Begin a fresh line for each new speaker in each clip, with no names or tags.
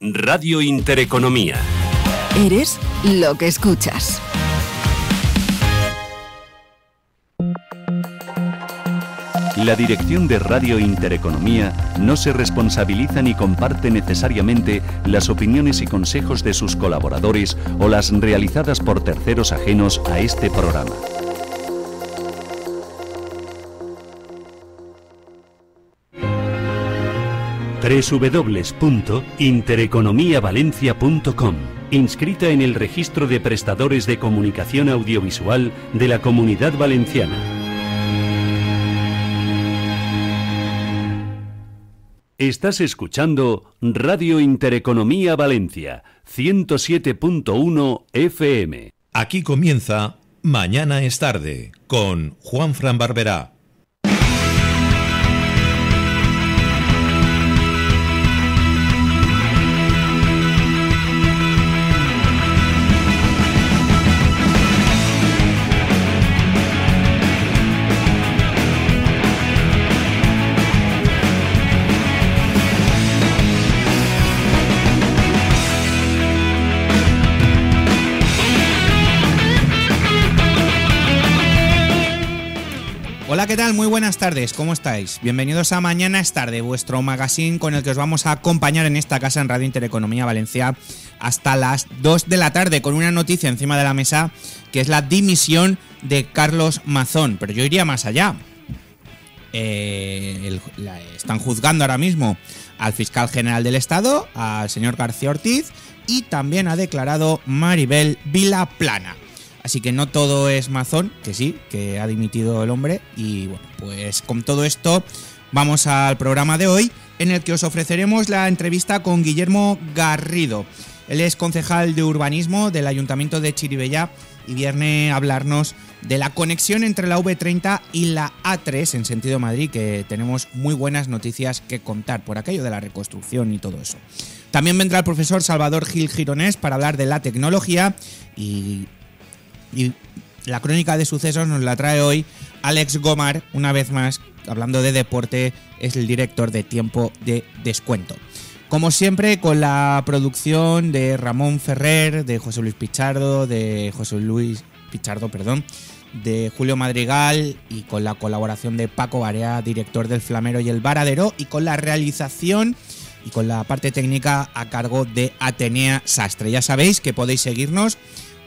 Radio Intereconomía.
Eres lo que escuchas.
La dirección de Radio Intereconomía no se responsabiliza ni comparte necesariamente las opiniones y consejos de sus colaboradores o las realizadas por terceros ajenos a este programa. www.intereconomiavalencia.com. Inscrita en el registro de prestadores de comunicación audiovisual de la Comunidad Valenciana. Estás escuchando Radio Intereconomía Valencia, 107.1 FM.
Aquí comienza Mañana es tarde, con Juanfran Barberá.
Hola, ¿qué tal? Muy buenas tardes, ¿cómo estáis? Bienvenidos a Mañana es tarde, vuestro magazine con el que os vamos a acompañar en esta casa en Radio Intereconomía Valencia hasta las 2 de la tarde con una noticia encima de la mesa que es la dimisión de Carlos Mazón, pero yo iría más allá. Están juzgando ahora mismo al fiscal general del Estado, al señor García Ortiz, y también ha declarado Maribel Vilaplana. Así que no todo es Mazón, que sí, que ha dimitido el hombre. Y bueno, pues con todo esto vamos al programa de hoy, en el que os ofreceremos la entrevista con Guillermo Garrido. Él es concejal de urbanismo del Ayuntamiento de Chirivella y viene a hablarnos de la conexión entre la V30 y la A3 en sentido Madrid, que tenemos muy buenas noticias que contar por aquello de la reconstrucción y todo eso. También vendrá el profesor Salvador Gil Gironés para hablar de la tecnología y la crónica de sucesos nos la trae hoy Alex Gomar, una vez más, hablando de deporte, es el director de Tiempo de Descuento. Como siempre, con la producción de Ramón Ferrer, de José Luis Pichardo, de Julio Madrigal, y con la colaboración de Paco Barea, director del Flamero y el Varadero, y con la realización y con la parte técnica a cargo de Atenea Sastre. Ya sabéis que podéis seguirnos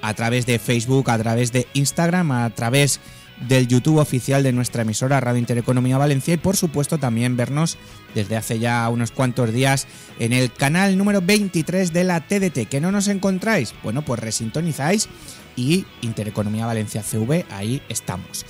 a través de Facebook, a través de Instagram, a través del YouTube oficial de nuestra emisora Radio Intereconomía Valencia y por supuesto también vernos desde hace ya unos cuantos días en el canal número 23 de la TDT. ¿Que no nos encontráis? Bueno, pues resintonizáis y Intereconomía Valencia CV, ahí estamos.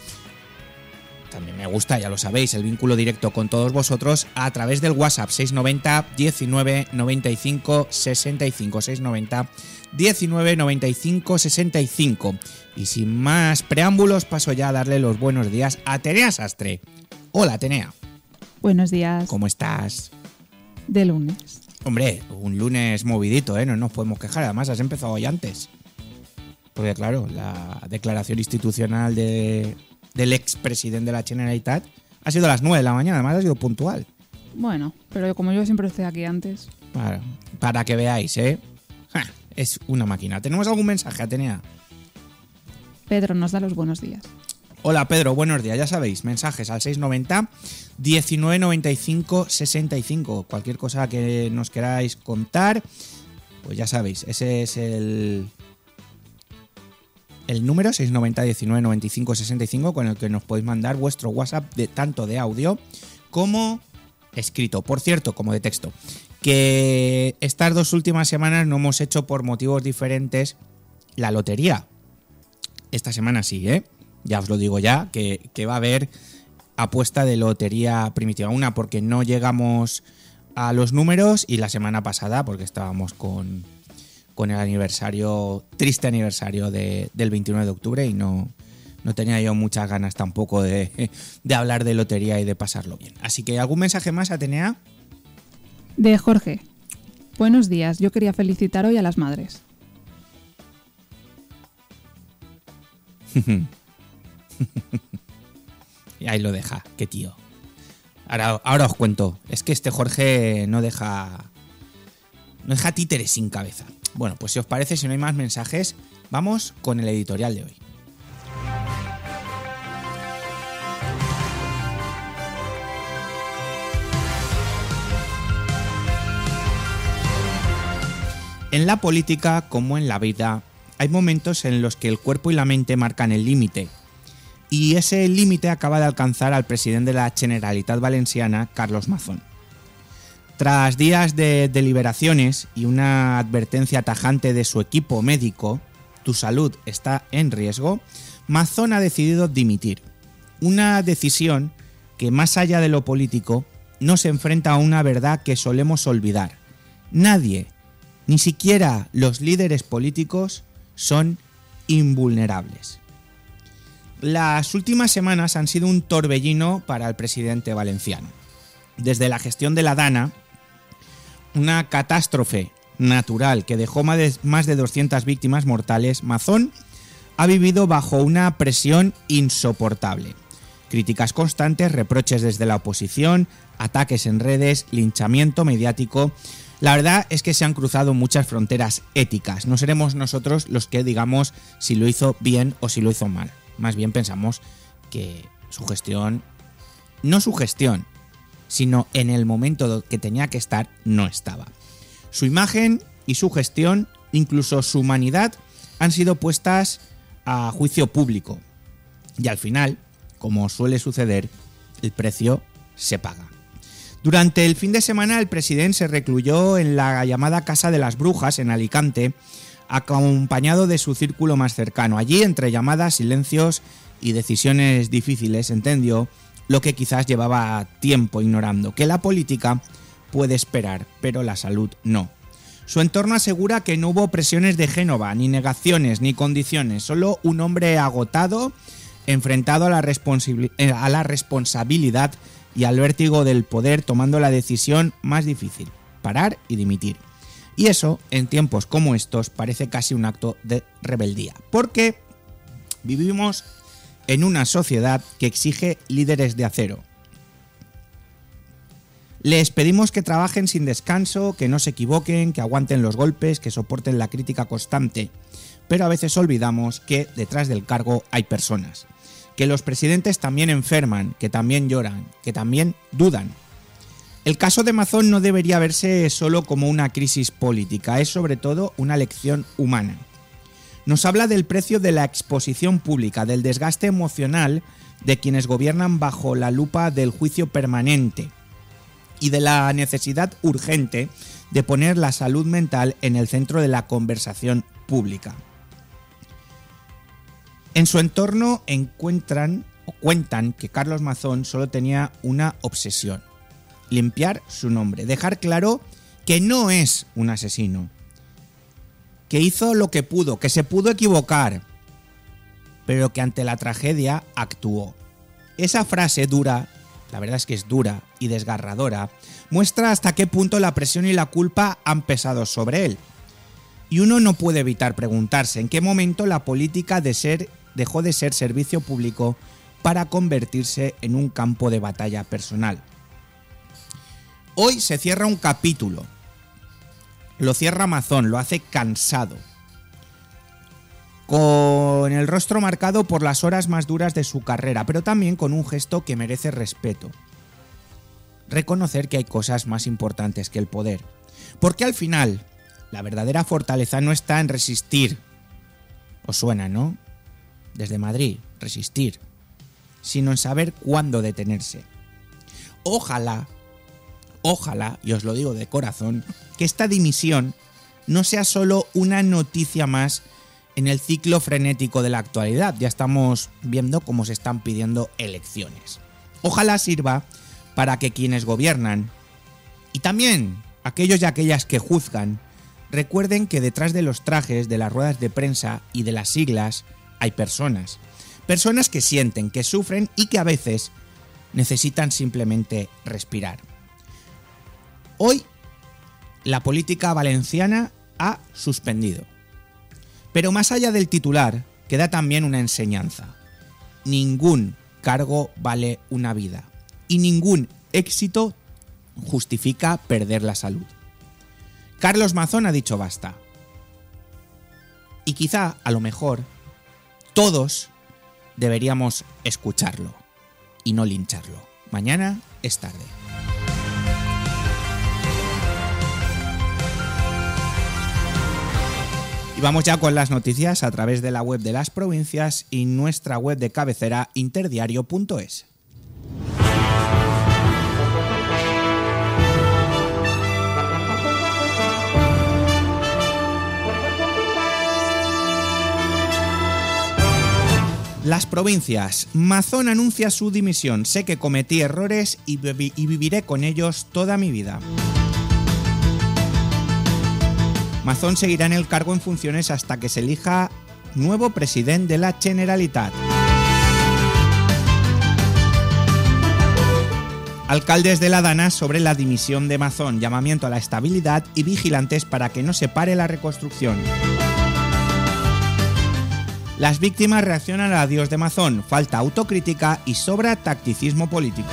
También me gusta, ya lo sabéis, el vínculo directo con todos vosotros a través del WhatsApp 690 19 95 65 690 19 95 65. Y sin más preámbulos paso ya a darle los buenos días a Atenea Sastre. Hola, Atenea.
Buenos días.
¿Cómo estás?
De lunes.
Hombre, un lunes movidito, ¿eh? No nos podemos quejar, además has empezado hoy antes. Porque claro, la declaración institucional del expresidente de la Generalitat ha sido a las 9 de la mañana, además ha sido puntual.
Bueno, pero como yo siempre estoy aquí antes.
Para que veáis, ¿eh? Es una máquina. ¿Tenemos algún mensaje, Atenea?
Pedro nos da los buenos días.
Hola, Pedro, buenos días. Ya sabéis, mensajes al 690 19 95 65. Cualquier cosa que nos queráis contar, pues ya sabéis, ese es el número 690 19 95 65 con el que nos podéis mandar vuestro WhatsApp tanto de audio como escrito, por cierto, como de texto. Que estas 2 últimas semanas no hemos hecho por motivos diferentes la lotería. Esta semana sí, ¿eh? Ya os lo digo ya, que va a haber apuesta de lotería primitiva. Una porque no llegamos a los números y la semana pasada porque estábamos con el aniversario, triste aniversario del 29 de octubre y no tenía yo muchas ganas tampoco de hablar de lotería y de pasarlo bien. Así que, ¿algún mensaje más, Atenea?
De Jorge. Buenos días, yo quería felicitar hoy a las madres.
Y ahí lo deja, qué tío. Ahora os cuento. Es que este Jorge no deja No deja títeres sin cabeza. Bueno, pues si os parece, si no hay más mensajes, vamos con el editorial de hoy. En la política, como en la vida, hay momentos en los que el cuerpo y la mente marcan el límite. Y ese límite acaba de alcanzar al presidente de la Generalitat Valenciana, Carlos Mazón. Tras días de deliberaciones y una advertencia tajante de su equipo médico, tu salud está en riesgo, Mazón ha decidido dimitir. Una decisión que, más allá de lo político, nos enfrenta a una verdad que solemos olvidar. Nadie, ni siquiera los líderes políticos, son invulnerables. Las últimas semanas han sido un torbellino para el presidente valenciano. Desde la gestión de la Dana, una catástrofe natural que dejó más de 200 víctimas mortales, Mazón ha vivido bajo una presión insoportable. Críticas constantes, reproches desde la oposición, ataques en redes, linchamiento mediático. La verdad es que se han cruzado muchas fronteras éticas. No seremos nosotros los que digamos si lo hizo bien o si lo hizo mal. Más bien pensamos que su gestión, no su gestión, sino en el momento que tenía que estar, no estaba. Su imagen y su gestión, incluso su humanidad, han sido puestas a juicio público. Y al final, como suele suceder, el precio se paga. Durante el fin de semana, el presidente se recluyó en la llamada Casa de las Brujas, en Alicante, acompañado de su círculo más cercano. Allí, entre llamadas, silencios y decisiones difíciles, entendió lo que quizás llevaba tiempo ignorando, que la política puede esperar, pero la salud no. Su entorno asegura que no hubo presiones de Génova, ni negaciones, ni condiciones, solo un hombre agotado, enfrentado a la responsabilidad y al vértigo del poder, tomando la decisión más difícil, parar y dimitir. Y eso, en tiempos como estos, parece casi un acto de rebeldía, porque vivimos en una sociedad que exige líderes de acero. Les pedimos que trabajen sin descanso, que no se equivoquen, que aguanten los golpes, que soporten la crítica constante. Pero a veces olvidamos que detrás del cargo hay personas, que los presidentes también enferman, que también lloran, que también dudan. El caso de Mazón no debería verse solo como una crisis política, es sobre todo una lección humana. Nos habla del precio de la exposición pública, del desgaste emocional de quienes gobiernan bajo la lupa del juicio permanente y de la necesidad urgente de poner la salud mental en el centro de la conversación pública. En su entorno cuentan que Carlos Mazón solo tenía una obsesión: limpiar su nombre, dejar claro que no es un asesino, que hizo lo que pudo, que se pudo equivocar, pero que ante la tragedia actuó. Esa frase dura, la verdad es que es dura y desgarradora, muestra hasta qué punto la presión y la culpa han pesado sobre él. Y uno no puede evitar preguntarse en qué momento la política dejó de ser servicio público para convertirse en un campo de batalla personal. Hoy se cierra un capítulo. Lo cierra Mazón, lo hace cansado, con el rostro marcado por las horas más duras de su carrera, pero también con un gesto que merece respeto. Reconocer que hay cosas más importantes que el poder. Porque al final, la verdadera fortaleza no está en resistir. Os suena, ¿no? Desde Madrid, resistir. Sino en saber cuándo detenerse. Ojalá, y os lo digo de corazón, que esta dimisión no sea solo una noticia más en el ciclo frenético de la actualidad. Ya estamos viendo cómo se están pidiendo elecciones. Ojalá sirva para que quienes gobiernan, y también aquellos y aquellas que juzgan, recuerden que detrás de los trajes, de las ruedas de prensa y de las siglas hay personas. Personas que sienten, que sufren y que a veces necesitan simplemente respirar. Hoy, la política valenciana ha suspendido. Pero más allá del titular, queda también una enseñanza. Ningún cargo vale una vida. Y ningún éxito justifica perder la salud. Carlos Mazón ha dicho basta. Y quizá, a lo mejor, todos deberíamos escucharlo y no lincharlo. Mañana es tarde. Y vamos ya con las noticias a través de la web de las provincias y nuestra web de cabecera interdiario.es. Las provincias. Mazón anuncia su dimisión. Sé que cometí errores y viviré con ellos toda mi vida. Mazón seguirá en el cargo en funciones hasta que se elija nuevo presidente de la Generalitat. Alcaldes de la Dana sobre la dimisión de Mazón. Llamamiento a la estabilidad y vigilantes para que no se pare la reconstrucción. Las víctimas reaccionan al adiós de Mazón, falta autocrítica y sobra tacticismo político.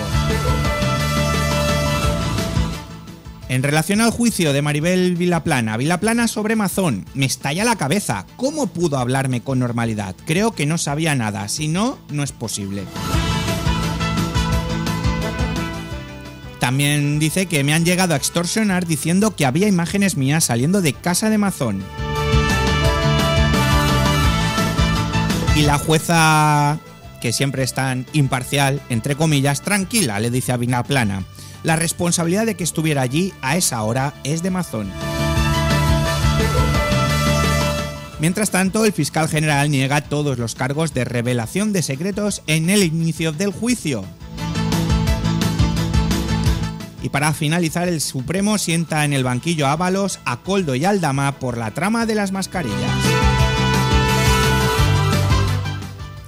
En relación al juicio de Maribel Vilaplana sobre Mazón, me estalla la cabeza. ¿Cómo pudo hablarme con normalidad? Creo que no sabía nada, si no, no es posible. También dice que me han llegado a extorsionar diciendo que había imágenes mías saliendo de casa de Mazón. Y la jueza, que siempre es tan imparcial, entre comillas, tranquila, le dice a Vilaplana. La responsabilidad de que estuviera allí a esa hora es de Mazón. Mientras tanto, el fiscal general niega todos los cargos de revelación de secretos en el inicio del juicio. Y para finalizar, el Supremo sienta en el banquillo a Ábalos, a Koldo y Aldama por la trama de las mascarillas.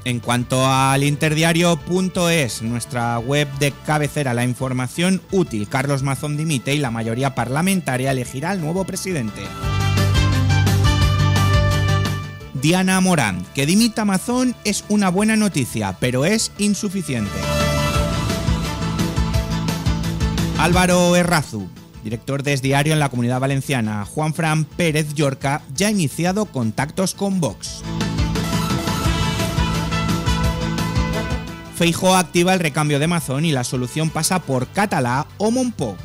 En cuanto al interdiario.es, nuestra web de cabecera, la información útil, Carlos Mazón dimite y la mayoría parlamentaria elegirá al nuevo presidente. Diana Morán, que dimita Mazón es una buena noticia, pero es insuficiente. Álvaro Errazu, director de Es Diario en la Comunidad Valenciana, Juanfran Pérez Llorca, ya ha iniciado contactos con Vox. Feijóo activa el recambio de Mazón y la solución pasa por Catalá o Montpó.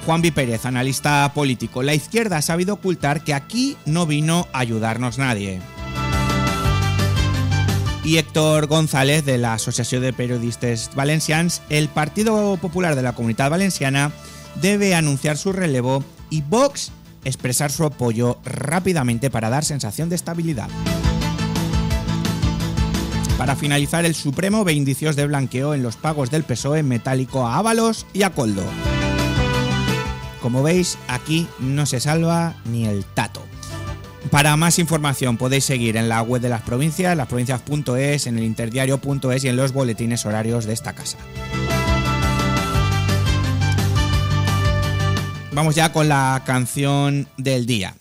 Juanvi Pérez, analista político. La izquierda ha sabido ocultar que aquí no vino a ayudarnos nadie. Y Héctor González, de la Asociación de Periodistas Valencians, el Partido Popular de la Comunitat Valenciana debe anunciar su relevo y Vox expresar su apoyo rápidamente para dar sensación de estabilidad. Para finalizar, el Supremo ve indicios de blanqueo en los pagos del PSOE en metálico a Ábalos y a Koldo. Como veis, aquí no se salva ni el tato. Para más información podéis seguir en la web de las provincias, lasprovincias.es, en el interdiario.es y en los boletines horarios de esta casa. Vamos ya con la canción del día.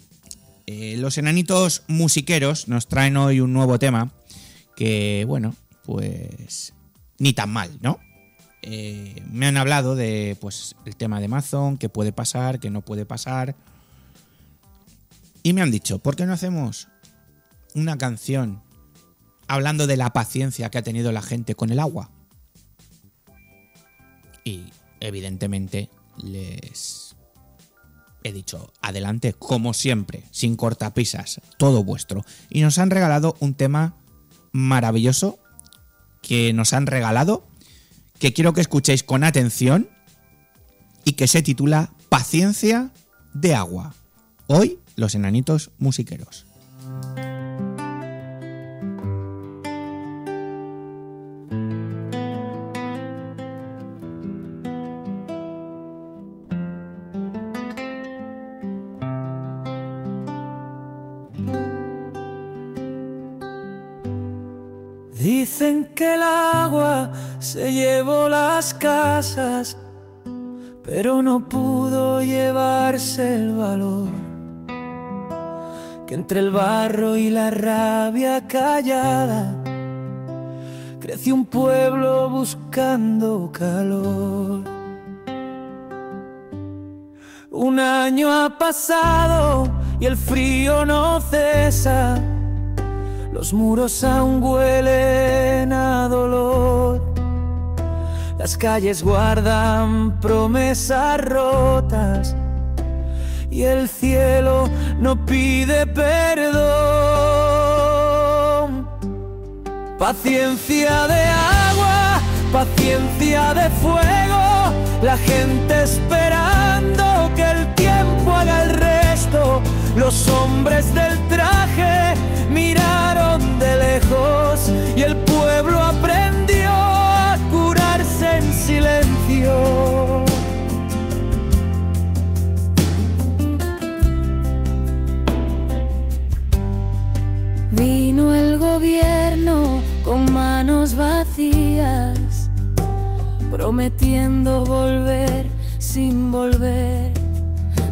Los enanitos musiqueros nos traen hoy un nuevo tema que, bueno, pues ni tan mal, ¿no? Me han hablado de, pues, el tema de Mazón, qué puede pasar, qué no puede pasar. Y me han dicho, ¿por qué no hacemos una canción hablando de la paciencia que ha tenido la gente con el agua? Y evidentemente les he dicho, adelante, como siempre, sin cortapisas, todo vuestro. Y nos han regalado un tema maravilloso que nos han regalado, que quiero que escuchéis con atención y que se titula Paciencia de agua. Hoy, los enanitos musiqueros.
Dicen que el agua se llevó las casas, pero no pudo llevarse el valor. Que entre el barro y la rabia callada creció un pueblo buscando calor. Un año ha pasado y el frío no cesa. Los muros aún huelen a dolor. Las calles guardan promesas rotas y el cielo no pide perdón. Paciencia de agua, paciencia de fuego, la gente esperando que el tiempo haga el resto. Los hombres del traje miraron de lejos y el pueblo aprendió a curarse en silencio.
Vino el gobierno con manos vacías, prometiendo volver sin volver,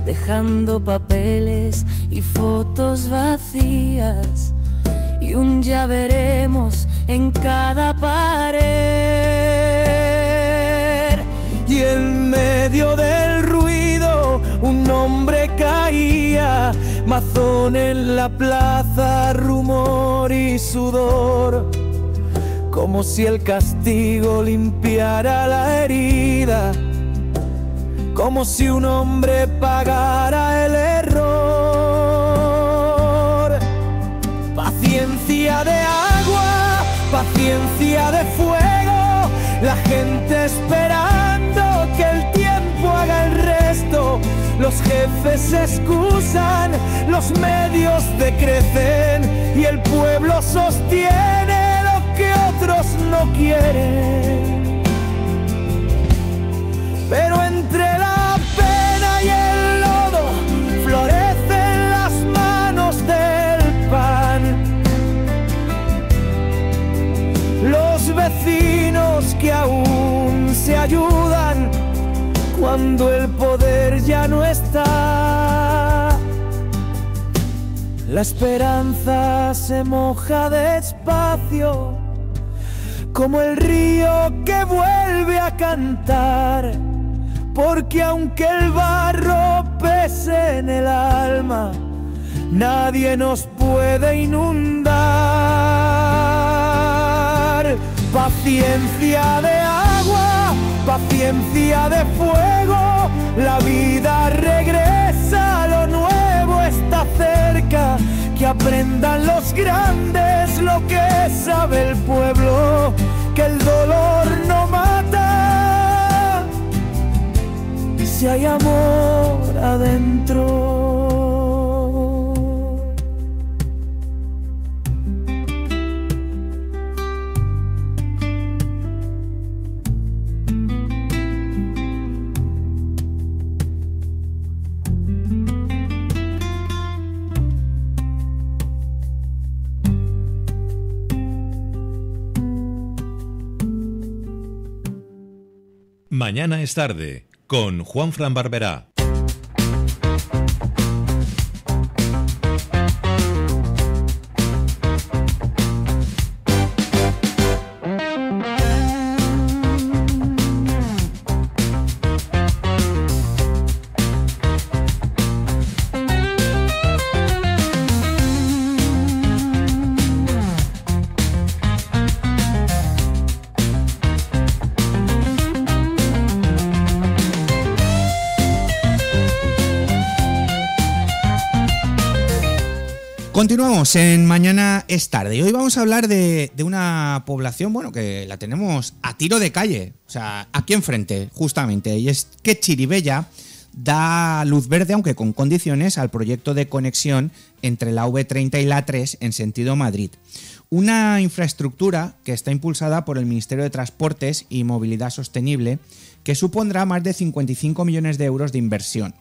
dejando papeles y fotos vacías y un ya veremos en cada pared. Y en medio del ruido un hombre caía, mazón en la plaza, rumor y sudor, como si el castigo limpiara la herida, como si un hombre pagara el error. Paciencia de agua, paciencia de fuego, la gente esperando que el tiempo haga el resto. Los jefes se excusan, los medios decrecen y el pueblo sostiene lo que otros no quieren. Pero entre la pena y el lodo florecen las manos del pan. Los vecinos que aún se ayudan cuando el poder ya no está. La esperanza se moja despacio, como el río que vuelve a cantar, porque aunque el barro pese en el alma, nadie nos puede inundar. Paciencia de agua, paciencia de fuego, la vida regresa, lo nuevo está cerca. Que aprendan los grandes lo que sabe el pueblo, que el dolor no mata si hay amor adentro.
Mañana es tarde, con Juanfran Barberá.
Continuamos en Mañana es tarde y hoy vamos a hablar de una población, bueno, que la tenemos a tiro de calle, o sea, aquí enfrente, justamente, y es que Chirivella da luz verde, aunque con condiciones, al proyecto de conexión entre la V30 y la A3 en sentido Madrid. Una infraestructura que está impulsada por el Ministerio de Transportes y Movilidad Sostenible, que supondrá más de 55 millones de euros de inversión.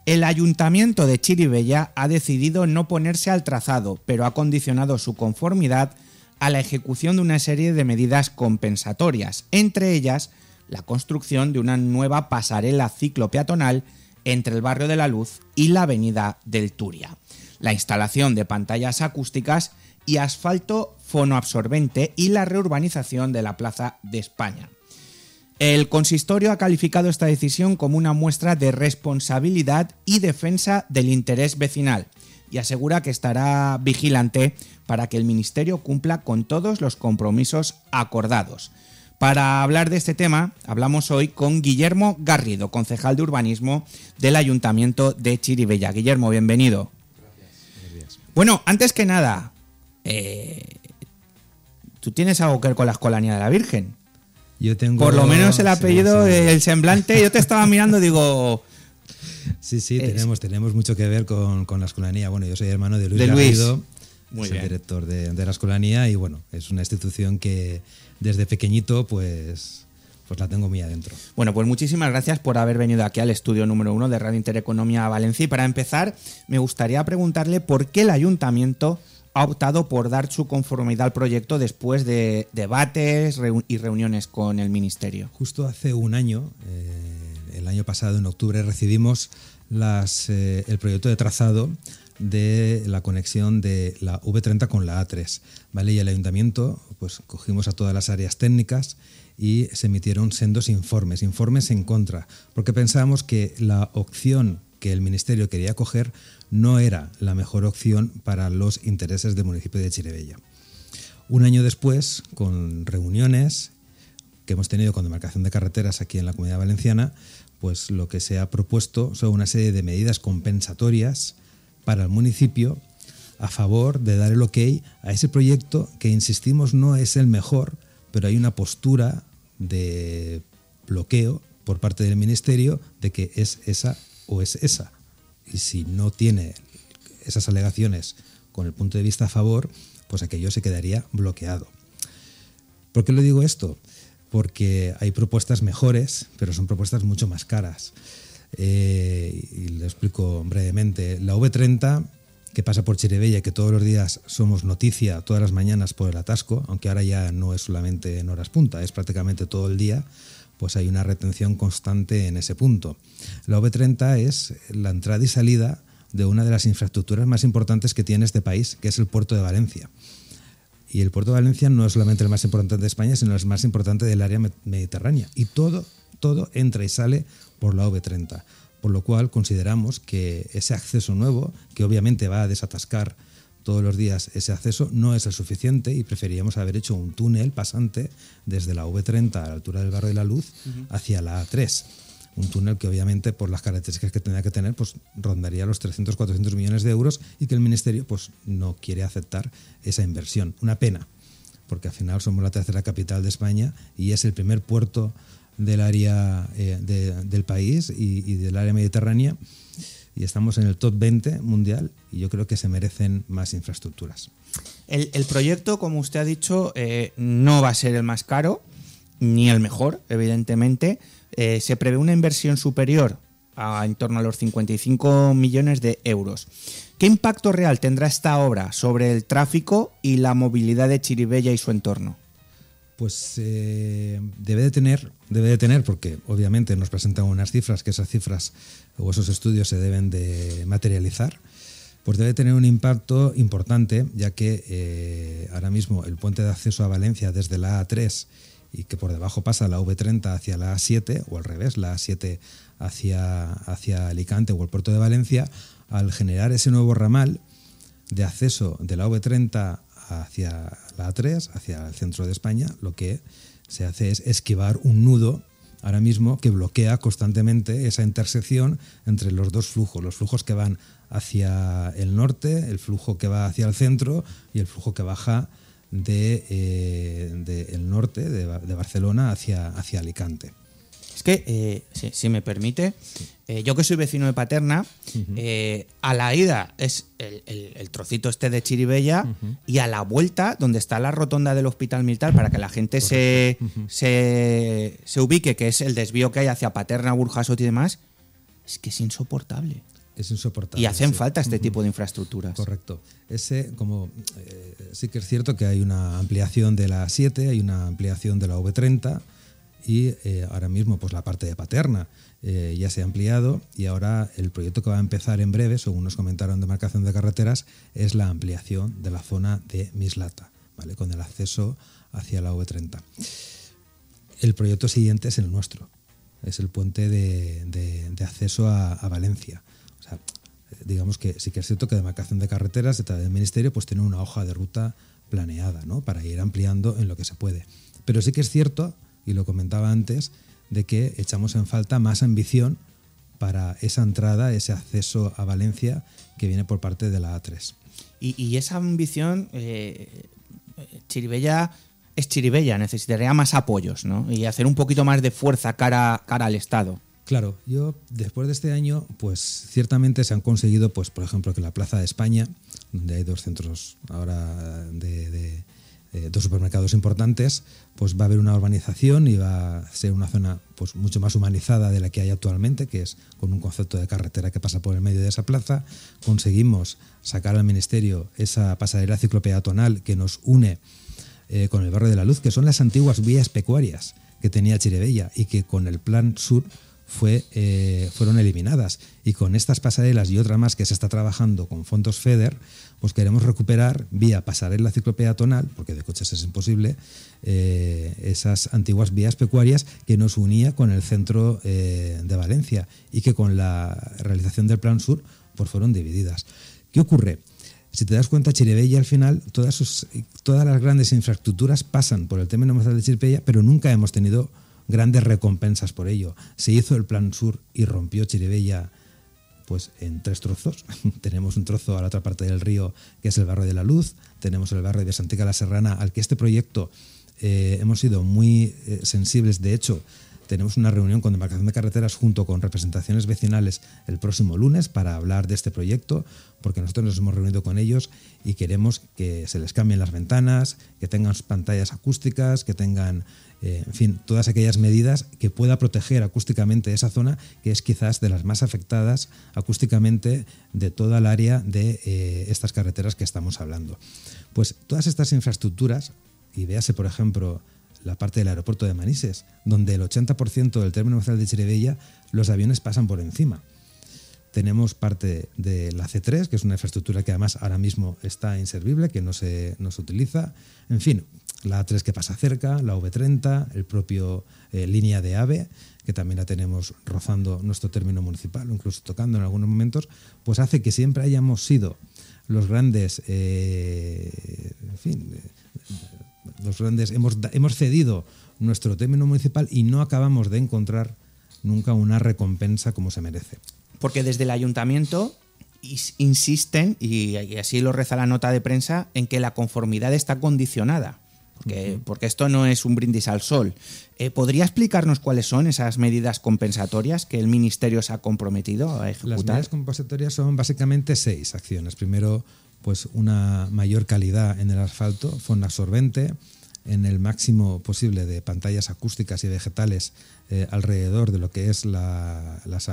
El Ayuntamiento de Chirivella ha decidido no ponerse al trazado, pero ha condicionado su conformidad a la ejecución de una serie de medidas compensatorias, entre ellas la construcción de una nueva pasarela ciclopeatonal entre el barrio de la Luz y la avenida del Turia, la instalación de pantallas acústicas y asfalto fonoabsorbente y la reurbanización de la Plaza de España. El consistorio ha calificado esta decisión como una muestra de responsabilidad y defensa del interés vecinal y asegura que estará vigilante para que el Ministerio cumpla con todos los compromisos acordados. Para hablar de este tema, hablamos hoy con Guillermo Garrido, concejal de urbanismo del Ayuntamiento de Chirivella. Guillermo, bienvenido. Gracias. Bueno, antes que nada, ¿tú tienes algo que ver con la Escolanía de la Virgen?
Yo tengo...
Por lo menos el apellido, sí. El semblante, yo te estaba mirando, digo...
Sí, tenemos mucho que ver con la Escolanía. Bueno, yo soy hermano de Luis Garrido, es el director de la Escolanía, y bueno, es una institución que desde pequeñito pues la tengo muy adentro.
Bueno, pues muchísimas gracias por haber venido aquí al estudio número 1 de Radio Intereconomía Valencia. Y para empezar, me gustaría preguntarle por qué el Ayuntamiento ha optado por dar su conformidad al proyecto después de debates y reuniones con el Ministerio.
Justo hace un año, el año pasado, en octubre, recibimos el proyecto de trazado de la conexión de la V30 con la A3, ¿vale? Y el Ayuntamiento, pues cogimos a todas las áreas técnicas y se emitieron sendos informes en contra, porque pensábamos que la opción que el Ministerio quería coger no era la mejor opción para los intereses del municipio de Chirivella. Un año después, con reuniones que hemos tenido con demarcación de carreteras aquí en la Comunidad Valenciana, pues lo que se ha propuesto son una serie de medidas compensatorias para el municipio a favor de dar el ok a ese proyecto que, insistimos, no es el mejor, pero hay una postura de bloqueo por parte del Ministerio de que es esa o es esa. Y si no tiene esas alegaciones con el punto de vista a favor, pues aquello se quedaría bloqueado. ¿Por qué lo digo esto? Porque hay propuestas mejores, pero son propuestas mucho más caras. Y lo explico brevemente. La V30, que pasa por Chirivella y que todos los días somos noticia, todas las mañanas, por el atasco, aunque ahora ya no es solamente en horas punta, es prácticamente todo el día, pues hay una retención constante en ese punto. La V30 es la entrada y salida de una de las infraestructuras más importantes que tiene este país, que es el puerto de Valencia. Y el puerto de Valencia no es solamente el más importante de España, sino el más importante del área mediterránea. Y todo entra y sale por la V30. Por lo cual consideramos que ese acceso nuevo, que obviamente va a desatascar todos los días ese acceso, no es el suficiente, y preferíamos haber hecho un túnel pasante desde la V30 a la altura del Barrio de la Luz hacia la A3. Un túnel que obviamente, por las características que tendría que tener, pues rondaría los 300-400 millones de euros, y que el Ministerio pues no quiere aceptar esa inversión. Una pena, porque al final somos la tercera capital de España y es el primer puerto del área del país y del área mediterránea, y estamos en el top 20 mundial, y yo creo que se merecen más infraestructuras.
El proyecto, como usted ha dicho, no va a ser el más caro ni el mejor, evidentemente. Se prevé una inversión superior en torno a los 55 millones de euros. ¿Qué impacto real tendrá esta obra sobre el tráfico y la movilidad de Chirivella y su entorno?
Pues debe de tener, porque obviamente nos presentan unas cifras, que esas cifras o esos estudios se deben de materializar, pues debe tener un impacto importante, ya que ahora mismo el puente de acceso a Valencia desde la A3, y que por debajo pasa la V30 hacia la A7, o al revés, la A7 hacia Alicante o el puerto de Valencia, al generar ese nuevo ramal de acceso de la V30 hacia la A3, hacia el centro de España, lo que se hace es esquivar un nudo ahora mismo que bloquea constantemente esa intersección entre los dos flujos, los flujos que van hacia el norte, el flujo que va hacia el centro y el flujo que baja del norte, de Barcelona hacia Alicante.
Es que, si me permite, yo que soy vecino de Paterna, a la ida es el trocito este de Chirivella, y a la vuelta, donde está la rotonda del Hospital Militar, para que la gente se ubique, que es el desvío que hay hacia Paterna, Burjasot y demás, es que es insoportable.
Es insoportable.
Y hacen falta este tipo de infraestructuras.
Correcto. Sí que es cierto que hay una ampliación de la A7, hay una ampliación de la V30, y ahora mismo pues la parte de Paterna ya se ha ampliado, y ahora el proyecto que va a empezar en breve, según nos comentaron de demarcación de carreteras, es la ampliación de la zona de Mislata, ¿vale? Con el acceso hacia la V30. El proyecto siguiente es el nuestro, es el puente de acceso a Valencia. O sea, digamos que sí que es cierto que demarcación de carreteras del Ministerio pues tiene una hoja de ruta planeada, ¿no?, para ir ampliando en lo que se puede. Pero sí que es cierto, y lo comentaba antes, de que echamos en falta más ambición para esa entrada, ese acceso a Valencia que viene por parte de la A3.
Y esa ambición, Chirivella es Chirivella, necesitaría más apoyos, ¿no? Y hacer un poquito más de fuerza cara al Estado.
Claro, yo después de este año, pues ciertamente se han conseguido, pues por ejemplo, que la Plaza de España, donde hay 2 centros ahora de 2 supermercados importantes, pues va a haber una urbanización y va a ser una zona pues mucho más humanizada de la que hay actualmente, que es con un concepto de carretera que pasa por el medio de esa plaza. Conseguimos sacar al Ministerio esa pasarela ciclopeatonal que nos une con el barrio de la Luz, que son las antiguas vías pecuarias que tenía Chirivella y que con el Plan Sur fueron eliminadas. Y con estas pasarelas y otra más que se está trabajando con fondos FEDER, pues queremos recuperar vía pasarela ciclopeatonal, porque de coches es imposible, esas antiguas vías pecuarias que nos unía con el centro de Valencia y que con la realización del Plan Sur pues fueron divididas. ¿Qué ocurre? Si te das cuenta, Chirivella al final, todas las grandes infraestructuras pasan por el término municipal de Chirivella, pero nunca hemos tenido grandes recompensas por ello. Se hizo el Plan Sur y rompió Chirivella pues en 3 trozos. Tenemos un trozo a la otra parte del río que es el barrio de la Luz, tenemos el barrio de Santica la Serrana, al que este proyecto hemos sido muy sensibles. De hecho, tenemos una reunión con demarcación de carreteras junto con representaciones vecinales el próximo lunes para hablar de este proyecto, porque nosotros nos hemos reunido con ellos y queremos que se les cambien las ventanas, que tengan pantallas acústicas, que tengan, en fin, todas aquellas medidas que pueda proteger acústicamente esa zona, que es quizás de las más afectadas acústicamente de toda el área de estas carreteras que estamos hablando. Pues todas estas infraestructuras, y véase por ejemplo la parte del aeropuerto de Manises, donde el 80% del término municipal de Chirivella los aviones pasan por encima. Tenemos parte de la C3, que es una infraestructura que además ahora mismo está inservible, que no se utiliza. En fin, la A3 que pasa cerca, la V30, el propio línea de AVE, que también la tenemos rozando nuestro término municipal, o incluso tocando en algunos momentos, pues hace que siempre hayamos sido los grandes, hemos cedido nuestro término municipal y no acabamos de encontrar nunca una recompensa como se merece.
Porque desde el ayuntamiento insisten, y así lo reza la nota de prensa, en que la conformidad está condicionada. Porque esto no es un brindis al sol. ¿Podría explicarnos cuáles son esas medidas compensatorias que el Ministerio se ha comprometido a ejecutar?
Las medidas compensatorias son básicamente 6 acciones. Primero, pues una mayor calidad en el asfalto, fondo absorbente, en el máximo posible de pantallas acústicas y vegetales alrededor de lo que es las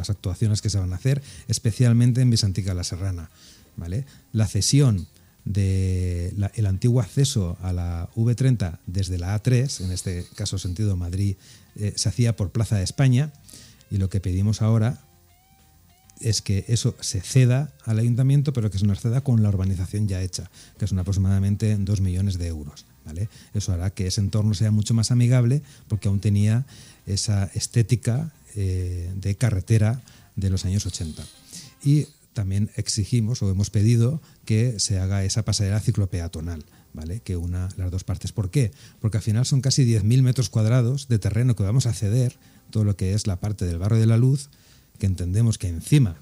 actuaciones que se van a hacer, especialmente en Visantica la Serrana, ¿vale? La cesión del antiguo acceso a la V30 desde la A3, en este caso sentido Madrid, se hacía por Plaza de España, y lo que pedimos ahora es que eso se ceda al ayuntamiento, pero que se nos ceda con la urbanización ya hecha, que son aproximadamente 2 millones de euros, ¿vale? Eso hará que ese entorno sea mucho más amigable, porque aún tenía esa estética de carretera de los años 80. Y también exigimos o hemos pedido que se haga esa pasarela ciclopeatonal, ¿vale?, que una las dos partes. ¿Por qué? Porque al final son casi 10.000 metros cuadrados de terreno que vamos a ceder, todo lo que es la parte del barrio de la Luz, que entendemos que encima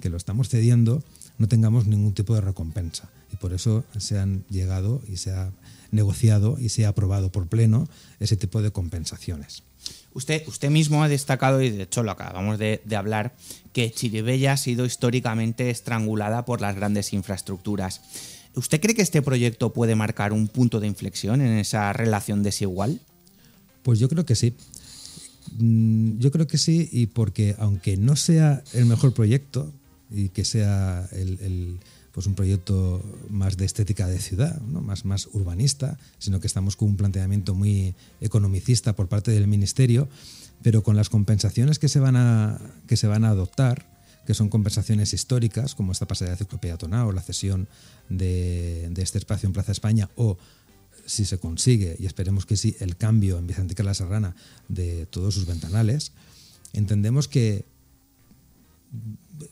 que lo estamos cediendo no tengamos ningún tipo de recompensa. Y por eso se han llegado y se ha negociado y se ha aprobado por pleno ese tipo de compensaciones.
Usted mismo ha destacado, y de hecho lo acabamos de hablar, que Chirivella ha sido históricamente estrangulada por las grandes infraestructuras. ¿Usted cree que este proyecto puede marcar un punto de inflexión en esa relación desigual?
Pues yo creo que sí. Y porque aunque no sea el mejor proyecto y que sea pues un proyecto más de estética de ciudad, ¿no?, más urbanista, sino que estamos con un planteamiento muy economicista por parte del Ministerio, pero con las compensaciones que se van a adoptar, que son compensaciones históricas, como esta pasarela ciclopeatonal o la cesión de este espacio en Plaza España, o si se consigue, y esperemos que sí, el cambio en Vicente Carlos Serrana de todos sus ventanales, entendemos que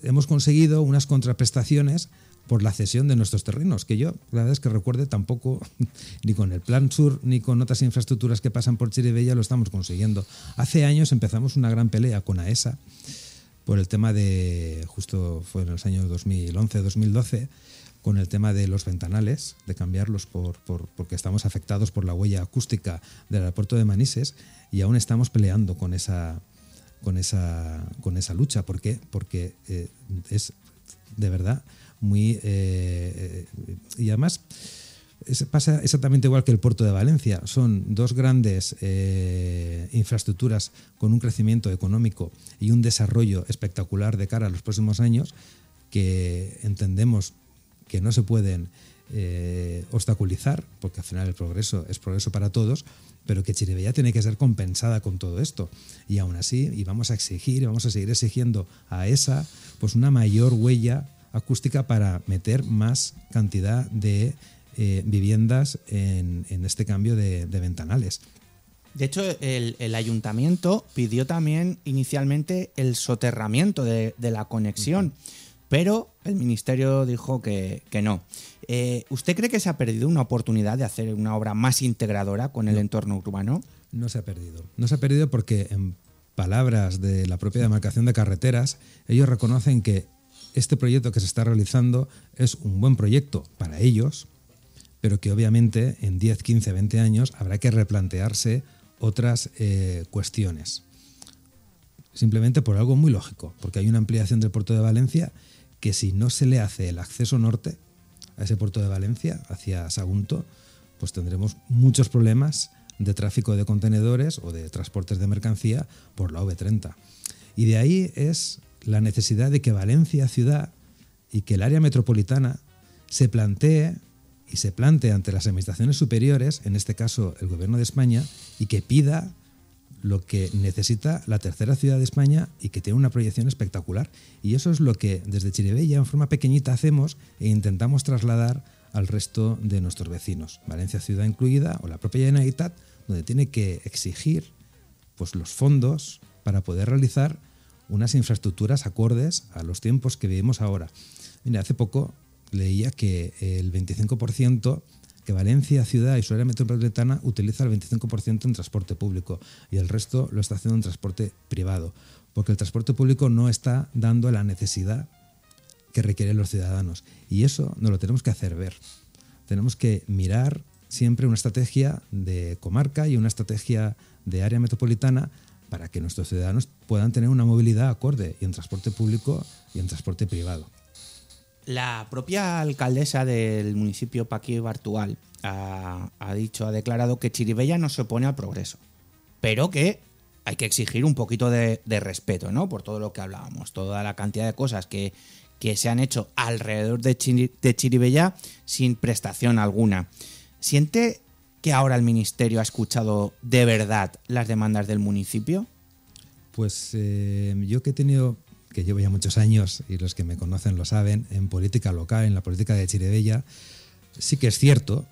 hemos conseguido unas contraprestaciones por la cesión de nuestros terrenos, que yo, la verdad es que recuerde, tampoco, ni con el Plan Sur, ni con otras infraestructuras que pasan por Chirivella lo estamos consiguiendo. Hace años empezamos una gran pelea con AESA por el tema de, justo fue en los años 2011-2012, con el tema de los ventanales, de cambiarlos porque estamos afectados por la huella acústica del aeropuerto de Manises, y aún estamos peleando con esa lucha. ¿Por qué? Porque es de verdad muy... y además pasa exactamente igual que el puerto de Valencia. Son dos grandes infraestructuras con un crecimiento económico y un desarrollo espectacular de cara a los próximos años, que entendemos que no se pueden obstaculizar, porque al final el progreso es progreso para todos, pero que Chirivella tiene que ser compensada con todo esto. Y aún así, y vamos a exigir, vamos a seguir exigiendo a ESA pues una mayor huella acústica para meter más cantidad de viviendas en este cambio de ventanales.
De hecho, el ayuntamiento pidió también inicialmente el soterramiento de la conexión, pero el ministerio dijo que no. ¿Usted cree que se ha perdido una oportunidad de hacer una obra más integradora con el entorno urbano?
No se ha perdido. No se ha perdido porque, en palabras de la propia demarcación de carreteras, ellos reconocen que este proyecto que se está realizando es un buen proyecto para ellos, pero que obviamente en 10, 15, 20 años habrá que replantearse otras cuestiones. Simplemente por algo muy lógico, porque hay una ampliación del puerto de Valencia que, si no se le hace el acceso norte a ese puerto de Valencia hacia Sagunto, pues tendremos muchos problemas de tráfico de contenedores o de transportes de mercancía por la V30. Y de ahí es la necesidad de que Valencia ciudad y que el área metropolitana se plantee ante las administraciones superiores, en este caso el Gobierno de España, y que pida lo que necesita la tercera ciudad de España y que tiene una proyección espectacular. Y eso es lo que desde Chirivella, en forma pequeñita, hacemos e intentamos trasladar al resto de nuestros vecinos, Valencia ciudad incluida, o la propia Generalitat, donde tiene que exigir pues los fondos para poder realizar unas infraestructuras acordes a los tiempos que vivimos ahora. Mira, hace poco leía que el 25%, que Valencia ciudad y su área metropolitana utiliza el 25% en transporte público y el resto lo está haciendo en transporte privado, porque el transporte público no está dando la necesidad que requieren los ciudadanos, y eso nos lo tenemos que hacer ver. Tenemos que mirar siempre una estrategia de comarca y una estrategia de área metropolitana para que nuestros ciudadanos puedan tener una movilidad acorde, y en transporte público y en transporte privado.
La propia alcaldesa del municipio, Paqui Bartual, ha declarado que Chirivella no se opone al progreso, pero que hay que exigir un poquito de respeto, ¿no? Por todo lo que hablábamos, toda la cantidad de cosas que se han hecho alrededor de Chirivella sin prestación alguna. ¿Siente que ahora el ministerio ha escuchado de verdad las demandas del municipio?
Pues yo que llevo ya muchos años, y los que me conocen lo saben, en política local, en la política de Chirivella, sí que es cierto,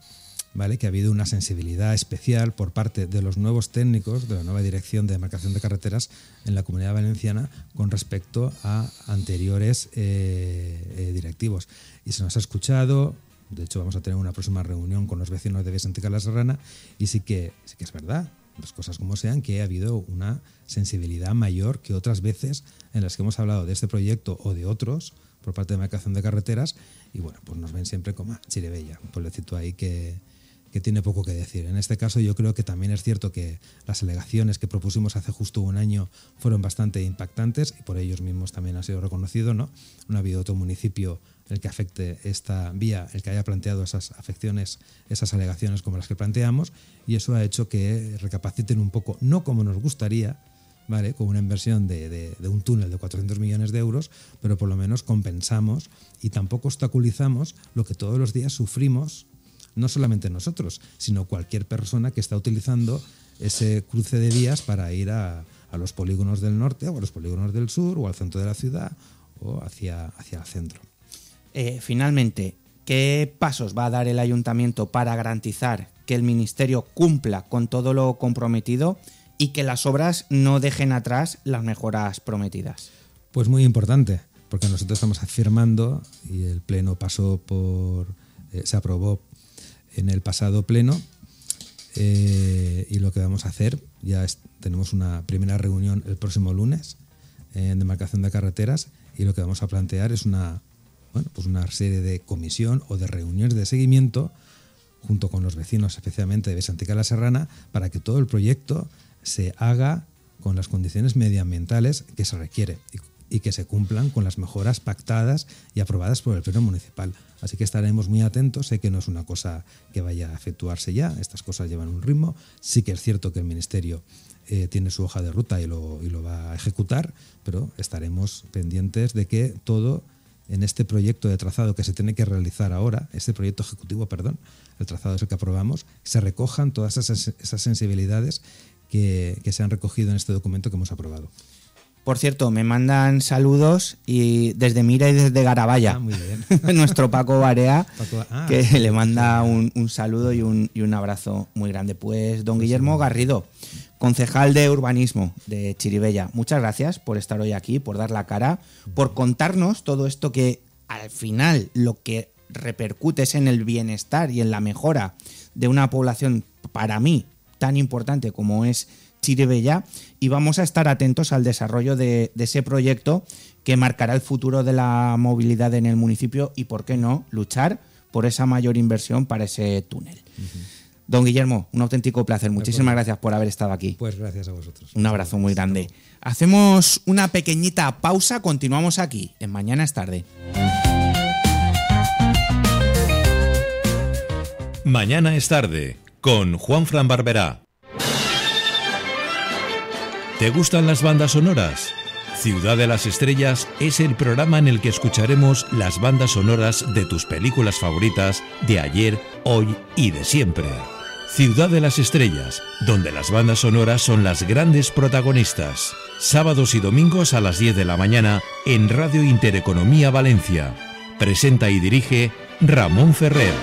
¿vale?, que ha habido una sensibilidad especial por parte de los nuevos técnicos de la nueva dirección de demarcación de carreteras en la Comunidad Valenciana con respecto a anteriores directivos. Y se nos ha escuchado. De hecho, vamos a tener una próxima reunión con los vecinos de Vicente Carlos Serrana, y sí que es verdad, las cosas como sean, que ha habido una sensibilidad mayor que otras veces en las que hemos hablado de este proyecto o de otros por parte de demarcación de carreteras, y bueno, pues nos ven siempre como Chirivella, un pueblecito ahí que tiene poco que decir. En este caso yo creo que también es cierto que las alegaciones que propusimos hace justo un año fueron bastante impactantes, y por ellos mismos también ha sido reconocido, ¿no? No ha habido otro municipio el que afecte esta vía, el que haya planteado esas afecciones, esas alegaciones como las que planteamos, y eso ha hecho que recapaciten un poco, no como nos gustaría, ¿vale?, con una inversión de un túnel de 400 millones de euros, pero por lo menos compensamos y tampoco obstaculizamos lo que todos los días sufrimos, no solamente nosotros, sino cualquier persona que está utilizando ese cruce de vías para ir a los polígonos del norte o a los polígonos del sur o al centro de la ciudad o hacia el centro.
Finalmente, ¿qué pasos va a dar el ayuntamiento para garantizar que el Ministerio cumpla con todo lo comprometido y que las obras no dejen atrás las mejoras prometidas.
Pues muy importante, porque nosotros estamos afirmando, y el Pleno se aprobó en el pasado Pleno, y lo que vamos a hacer, tenemos una primera reunión el próximo lunes en demarcación de carreteras, y lo que vamos a plantear es una serie de comisión o de reuniones de seguimiento junto con los vecinos, especialmente de Besantica la Serrana, para que todo el proyecto se haga con las condiciones medioambientales que se requiere y que se cumplan con las mejoras pactadas y aprobadas por el Pleno Municipal. Así que estaremos muy atentos. Sé que no es una cosa que vaya a efectuarse ya, estas cosas llevan un ritmo. Sí que es cierto que el Ministerio tiene su hoja de ruta y lo va a ejecutar, pero estaremos pendientes de que todo en este proyecto de trazado que se tiene que realizar ahora, este proyecto ejecutivo, el trazado es el que aprobamos, se recojan todas esas sensibilidades que se han recogido en este documento que hemos aprobado.
Por cierto, me mandan saludos y desde Mira y desde Garabaya.
Muy bien.
Nuestro Paco Barea, que le manda un saludo y un abrazo muy grande. Pues don Guillermo Garrido, concejal de urbanismo de Chirivella, muchas gracias por estar hoy aquí, por dar la cara, por contarnos todo esto que al final lo que repercute es en el bienestar y en la mejora de una población, para mí, tan importante como es Chirivella, y vamos a estar atentos al desarrollo de ese proyecto que marcará el futuro de la movilidad en el municipio y, por qué no, luchar por esa mayor inversión para ese túnel. Don Guillermo, un auténtico placer. Muchísimas gracias por haber estado aquí.
Pues gracias a vosotros.
Un abrazo muy grande. Hacemos una pequeñita pausa, continuamos aquí en Mañana es Tarde.
Mañana es Tarde con Juanfran Barberá. ¿Te gustan las bandas sonoras? Ciudad de las Estrellas es el programa en el que escucharemos las bandas sonoras de tus películas favoritas de ayer, hoy y de siempre. Ciudad de las Estrellas, donde las bandas sonoras son las grandes protagonistas. Sábados y domingos a las 10 de la mañana en Radio Intereconomía Valencia. Presenta y dirige Ramón Ferrer.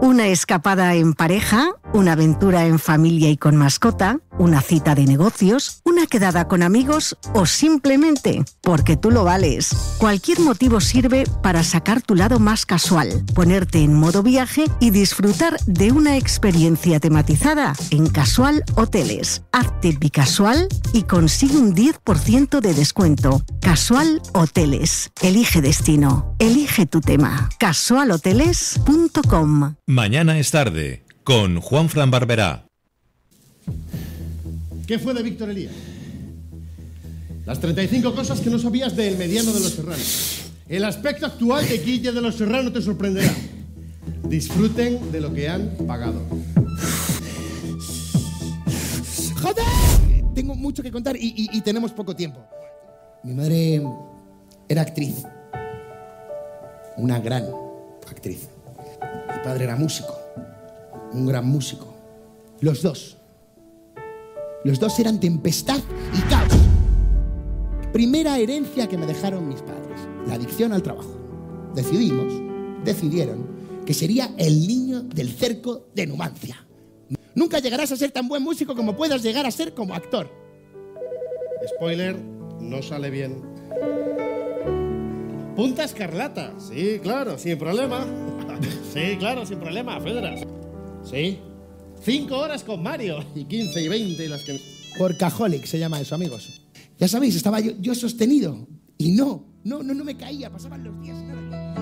Una escapada en pareja, una aventura en familia y con mascota, una cita de negocios, una quedada con amigos o simplemente porque tú lo vales. Cualquier motivo sirve para sacar tu lado más casual, ponerte en modo viaje y disfrutar de una experiencia tematizada en Casual Hoteles. Hazte bicasual y consigue un 10% de descuento. Casual Hoteles. Elige destino. Elige tu tema. casualhoteles.com.
Mañana es Tarde con Juanfran Barberá.
¿Qué fue de Víctor Elías? Las 35 cosas que no sabías del mediano de los Serranos. El aspecto actual de Guille de los Serranos te sorprenderá. Disfruten de lo que han pagado.
¡Joder! Tengo mucho que contar y tenemos poco tiempo. Mi madre era actriz. Una gran actriz. Mi padre era músico. Un gran músico. Los dos eran tempestad y caos. Primera herencia que me dejaron mis padres, la adicción al trabajo. Decidieron que sería el niño del cerco de Numancia. Nunca llegarás a ser tan buen músico como puedas llegar a ser como actor.
Spoiler, no sale bien. Punta Escarlata, sí, claro, sin problema. Sí, claro, sin problema, Federas. Sí. 5 horas con Mario y 15 y 20 las que...
Workaholic se llama eso, amigos. Ya sabéis, estaba yo sostenido y no me caía, pasaban los días y nada.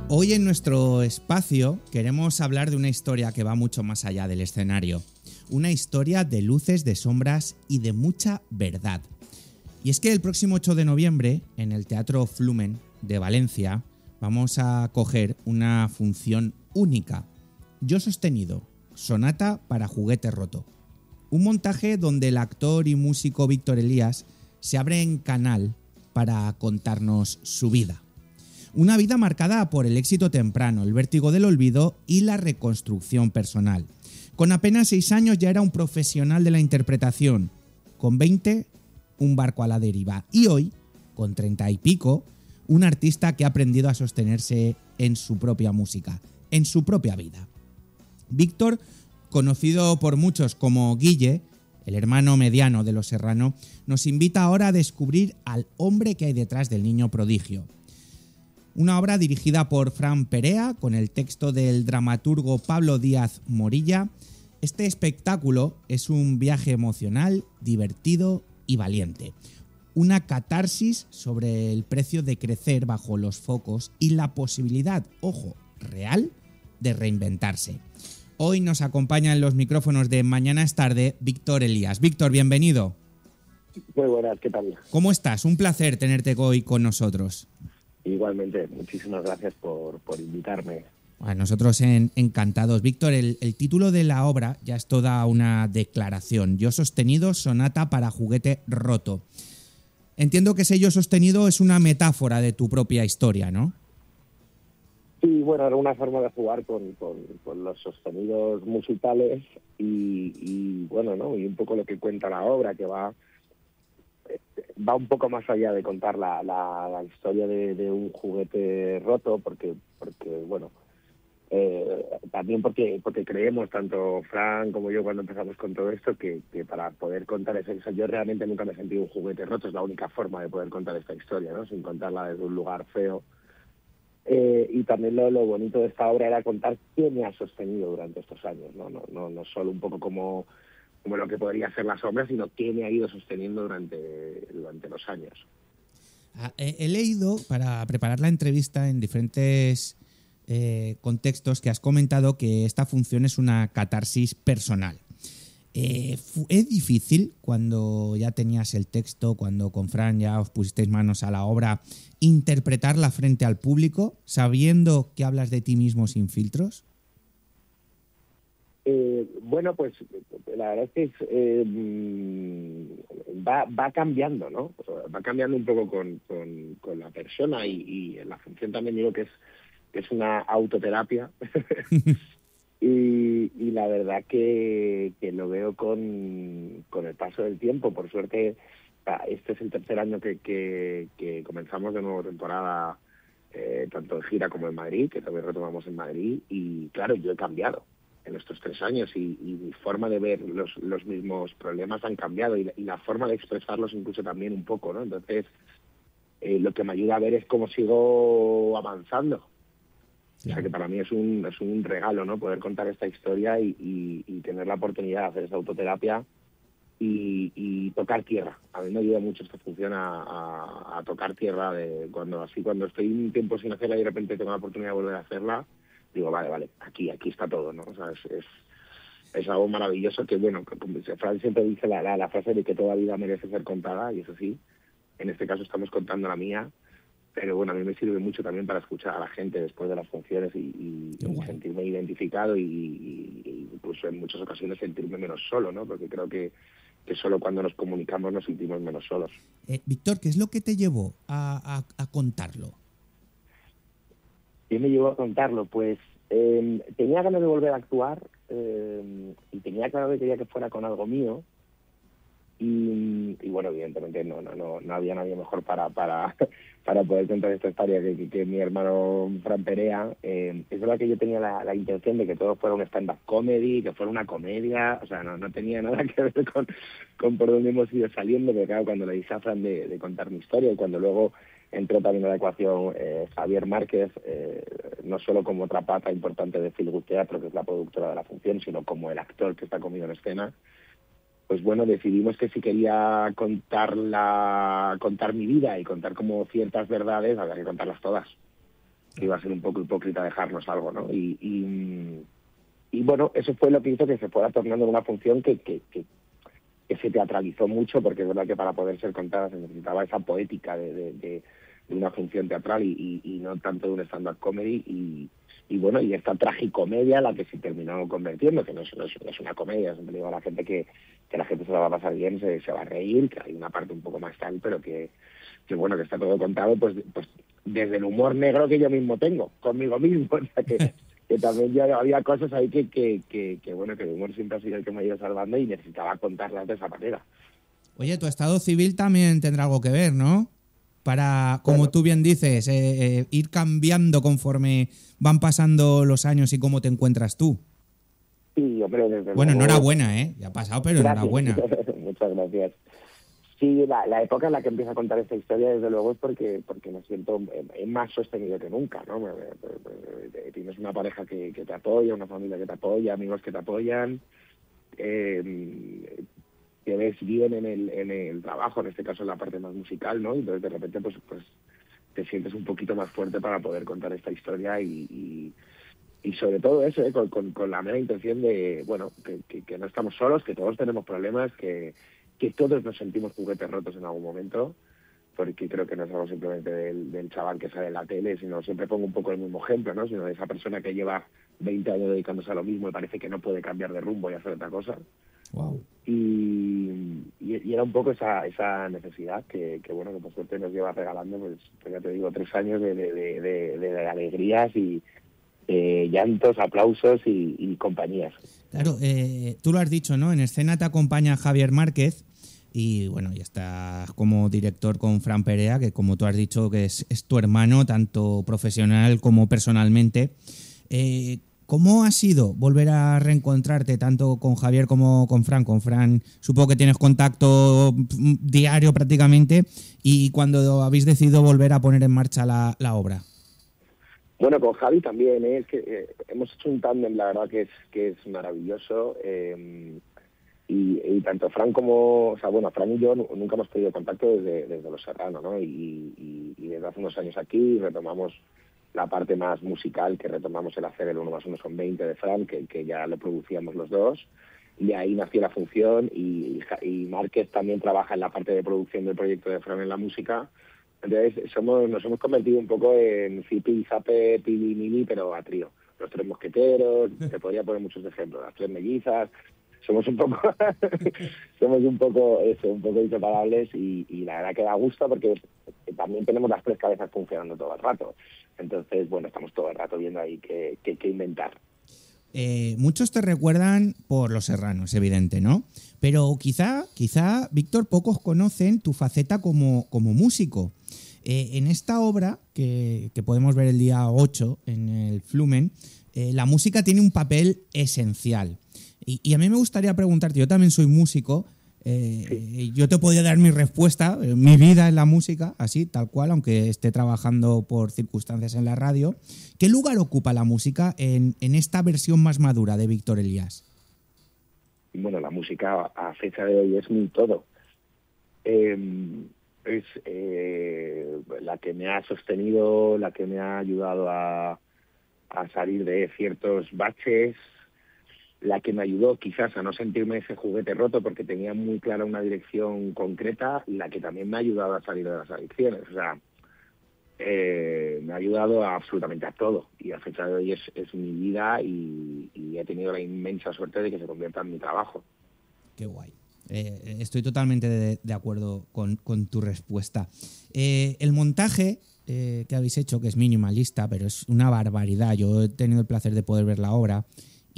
Hoy en nuestro espacio queremos hablar de una historia que va mucho más allá del escenario. Una historia de luces, de sombras y de mucha verdad. Y es que el próximo 8 de noviembre, en el Teatro Flumen de Valencia, vamos a acoger una función única. Yo sostenido, sonata para juguete roto. Un montaje donde el actor y músico Víctor Elías se abre en canal para contarnos su vida. Una vida marcada por el éxito temprano, el vértigo del olvido y la reconstrucción personal. Con apenas 6 años ya era un profesional de la interpretación. Con 20, un barco a la deriva. Y hoy, con 30 y pico, un artista que ha aprendido a sostenerse en su propia música, en su propia vida. Víctor, conocido por muchos como Guille, el hermano mediano de Los Serrano, nos invita ahora a descubrir al hombre que hay detrás del Niño Prodigio. Una obra dirigida por Fran Perea, con el texto del dramaturgo Pablo Díaz Morilla. Este espectáculo es un viaje emocional, divertido y valiente. Una catarsis sobre el precio de crecer bajo los focos y la posibilidad, ojo, real, de reinventarse. Hoy nos acompaña en los micrófonos de Mañana es tarde Víctor Elías. Víctor, bienvenido.
Muy buenas, ¿qué tal?
¿Cómo estás? Un placer tenerte hoy con nosotros.
Igualmente, muchísimas gracias por invitarme.
Bueno, nosotros encantados. Víctor, el título de la obra ya es toda una declaración. Yo sostenido, sonata para juguete roto. Entiendo que ese yo sostenido es una metáfora de tu propia historia, ¿no?
Sí, bueno, era una forma de jugar con los sostenidos musicales y bueno, ¿no? Y un poco lo que cuenta la obra, que va un poco más allá de contar la historia de un juguete roto, porque bueno, también porque creemos, tanto Fran como yo cuando empezamos con todo esto, que para poder contar esa historia, yo realmente nunca me he sentido un juguete roto, es la única forma de poder contar esta historia, ¿no? Sin contarla desde un lugar feo. Y también lo bonito de esta obra era contar quién me ha sostenido durante estos años, no solo un poco como lo que podría ser la sombra, sino quién me ha ido sosteniendo durante los años.
He leído, para preparar la entrevista, en diferentes contextos, que has comentado que esta función es una catarsis personal. ¿Es difícil, cuando ya tenías el texto, cuando con Fran ya os pusisteis manos a la obra, interpretarla frente al público, sabiendo que hablas de ti mismo sin filtros?
Bueno, pues la verdad es que va cambiando, ¿no? O sea, va cambiando un poco con la persona y en la función también digo que es una autoterapia. Y la verdad que lo veo con el paso del tiempo. Por suerte, este es el tercer año que comenzamos de nuevo temporada, tanto en gira como en Madrid, que también retomamos en Madrid. Y claro, yo he cambiado en estos 3 años y mi forma de ver los mismos problemas han cambiado y la forma de expresarlos incluso también un poco, ¿no? Entonces, lo que me ayuda a ver es cómo sigo avanzando. O sea que para mí es un regalo, ¿no? Poder contar esta historia y tener la oportunidad de hacer esa autoterapia y tocar tierra. A mí me ayuda mucho esta función a tocar tierra, cuando estoy un tiempo sin hacerla y de repente tengo la oportunidad de volver a hacerla, digo, vale, aquí está todo, ¿no? O sea, es algo maravilloso que, bueno, como Fran siempre dice la frase de que toda vida merece ser contada, y eso sí, en este caso estamos contando la mía. Pero bueno, a mí me sirve mucho también para escuchar a la gente después de las funciones y sentirme identificado y incluso en muchas ocasiones sentirme menos solo, ¿no? Porque creo que solo cuando nos comunicamos nos sentimos menos solos.
Víctor, ¿qué es lo que te llevó a contarlo?
¿Qué me llevó a contarlo? Pues tenía ganas de volver a actuar y tenía claro que quería que fuera con algo mío. Y bueno, evidentemente no había nadie mejor para poder contar esta historia que mi hermano Fran Perea. Es verdad que yo tenía la intención de que todo fuera un stand-up comedy, que fuera una comedia, o sea, no tenía nada que ver con por dónde hemos ido saliendo, pero claro, cuando le dije a Fran de contar mi historia y cuando luego entró también a la ecuación Javier Márquez, no solo como otra pata importante de Feel Good Teatro, que es la productora de la función, sino como el actor que está conmigo en escena. Pues bueno, decidimos que si quería contar mi vida y contar como ciertas verdades, había que contarlas todas. Iba a ser un poco hipócrita dejarnos algo, ¿no? Y bueno, eso fue lo que hizo que se fuera tornando en una función que se teatralizó mucho, porque es verdad que para poder ser contada se necesitaba esa poética de una función teatral y no tanto de un stand-up comedy. Y bueno, y esta tragicomedia la que se terminó convirtiendo, que no es una comedia, siempre digo a la gente que la gente se la va a pasar bien, se va a reír, que hay una parte un poco más tal, pero que bueno, que está todo contado pues desde el humor negro que yo mismo tengo, conmigo mismo, o sea que también ya había cosas ahí que bueno, que el humor siempre ha sido el que me ha ido salvando y necesitaba contarlas de esa manera.
Oye, tu estado civil también tendrá algo que ver, ¿no? para, como tú bien dices, ir cambiando conforme van pasando los años y cómo te encuentras tú.
Sí, hombre, desde
Bueno,
luego.
enhorabuena, ¿eh? Ya ha pasado, pero
Gracias.
enhorabuena.
Muchas gracias. Sí, la época en la que empiezo a contar esta historia, desde luego, es porque me siento más sostenido que nunca, ¿no? Tienes una pareja que te apoya, una familia que te apoya, amigos que te apoyan, te ves bien en el trabajo, en este caso en la parte más musical, ¿no? Y entonces de repente pues te sientes un poquito más fuerte para poder contar esta historia y sobre todo eso, con la mera intención de, bueno, que no estamos solos, que todos tenemos problemas, que todos nos sentimos juguetes rotos en algún momento, porque creo que no es algo simplemente del chaval que sale en la tele, sino siempre pongo un poco el mismo ejemplo, ¿no? Sino de esa persona que lleva 20 años dedicándose a lo mismo y parece que no puede cambiar de rumbo y hacer otra cosa.
Wow.
Y era un poco esa necesidad que bueno, que por suerte nos lleva regalando, pues ya te digo, 3 años de alegrías y llantos, aplausos y compañías.
Claro, tú lo has dicho, ¿no? En escena te acompaña Javier Márquez y bueno, ya estás como director con Fran Perea, que como tú has dicho que es tu hermano, tanto profesional como personalmente. ¿Cómo ha sido volver a reencontrarte tanto con Javier como con Fran? Con Fran supongo que tienes contacto diario prácticamente, y cuando habéis decidido volver a poner en marcha la obra.
Bueno, con Javi también, es que hemos hecho un tándem, la verdad que es maravilloso, y tanto Fran como, o sea, bueno, Fran y yo nunca hemos tenido contacto desde Los Serrano, ¿no? Y desde hace unos años aquí retomamos la parte más musical, que retomamos el hacer el 1 más 1 son 20 de Fran, que ya lo producíamos los dos, y de ahí nació la función, y Márquez también trabaja en la parte de producción del proyecto de Fran en la música. Entonces nos hemos convertido un poco en Zipi, Zape, Pili, Mili, pero a trío. Los 3 mosqueteros, te podría poner muchos ejemplos, las 3 mellizas. Somos un poco inseparables, y la verdad que da gusto porque también tenemos las 3 cabezas funcionando todo el rato. Entonces, bueno, estamos todo el rato viendo ahí qué inventar.
Muchos te recuerdan por Los Serranos, evidente, ¿no? Pero quizá, Víctor, pocos conocen tu faceta como músico. En esta obra, que podemos ver el día 8 en el Flumen, la música tiene un papel esencial. Y a mí me gustaría preguntarte, yo también soy músico, yo te podría dar mi respuesta, mi vida en la música, así, tal cual, aunque esté trabajando por circunstancias en la radio. ¿Qué lugar ocupa la música en esta versión más madura de Víctor Elías?
Bueno, la música a fecha de hoy es mi todo. Es la que me ha sostenido, la que me ha ayudado a salir de ciertos baches, la que me ayudó quizás a no sentirme ese juguete roto porque tenía muy clara una dirección concreta, y la que también me ha ayudado a salir de las adicciones. O sea, me ha ayudado absolutamente a todo, y a fecha de hoy es mi vida, y he tenido la inmensa suerte de que se convierta en mi trabajo.
Qué guay. Estoy totalmente de acuerdo con tu respuesta. El montaje que habéis hecho, que es minimalista, pero es una barbaridad. Yo he tenido el placer de poder ver la obra,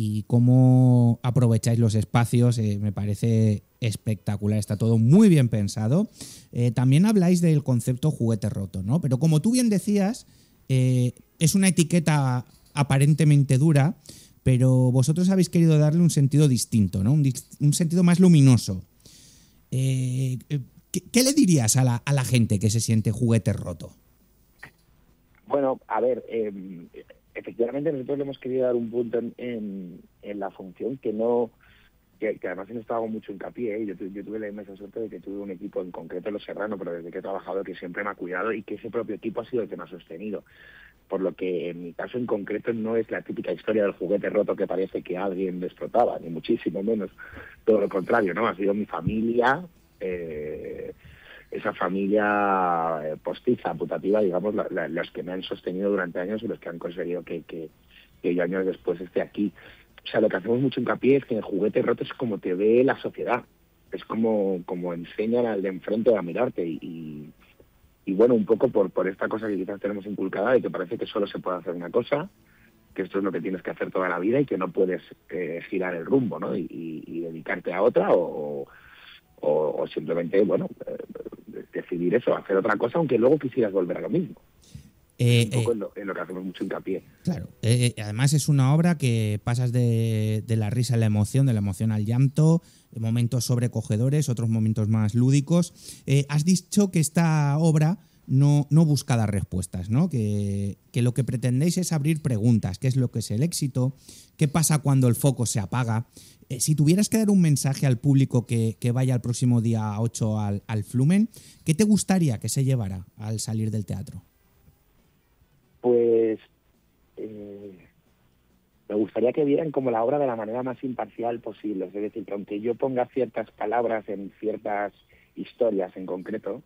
y cómo aprovecháis los espacios me parece espectacular. Está todo muy bien pensado. También habláis del concepto juguete roto, ¿no? Pero como tú bien decías, es una etiqueta aparentemente dura, pero vosotros habéis querido darle un sentido distinto, ¿no? Un sentido más luminoso. ¿Qué le dirías a la gente que se siente juguete roto?
Bueno, a ver, efectivamente nosotros le hemos querido dar un punto en la función que además en esto hago mucho hincapié. Yo tuve la inmensa suerte de que tuve un equipo, en concreto Los Serrano, pero desde que he trabajado, que siempre me ha cuidado, y que ese propio equipo ha sido el que me ha sostenido. Por lo que en mi caso en concreto no es la típica historia del juguete roto que parece que alguien me explotaba, ni muchísimo menos. Todo lo contrario, ¿no? Ha sido mi familia, esa familia postiza, putativa, digamos, los que me han sostenido durante años y los que han conseguido que yo años después esté aquí. O sea, lo que hacemos mucho hincapié es que el juguete roto es como te ve la sociedad, es como enseñan al de enfrente a mirarte, y bueno, un poco por esta cosa que quizás tenemos inculcada de que parece que solo se puede hacer una cosa, que esto es lo que tienes que hacer toda la vida y que no puedes girar el rumbo, ¿no? Y dedicarte a otra o simplemente, bueno, decidir eso, hacer otra cosa, aunque luego quisieras volver a lo mismo. Un poco en lo que hacemos mucho hincapié.
Claro, además es una obra que pasas de la risa a la emoción, de la emoción al llanto, momentos sobrecogedores, otros momentos más lúdicos. Has dicho que esta obra no busca dar respuestas, ¿no? Que lo que pretendéis es abrir preguntas. ¿Qué es lo que es el éxito? ¿Qué pasa cuando el foco se apaga? Si tuvieras que dar un mensaje al público que vaya el próximo día 8 al Flumen, ¿qué te gustaría que se llevara al salir del teatro?
Pues me gustaría que vieran como la obra de la manera más imparcial posible. Es decir, que aunque yo ponga ciertas palabras en ciertas historias en concreto,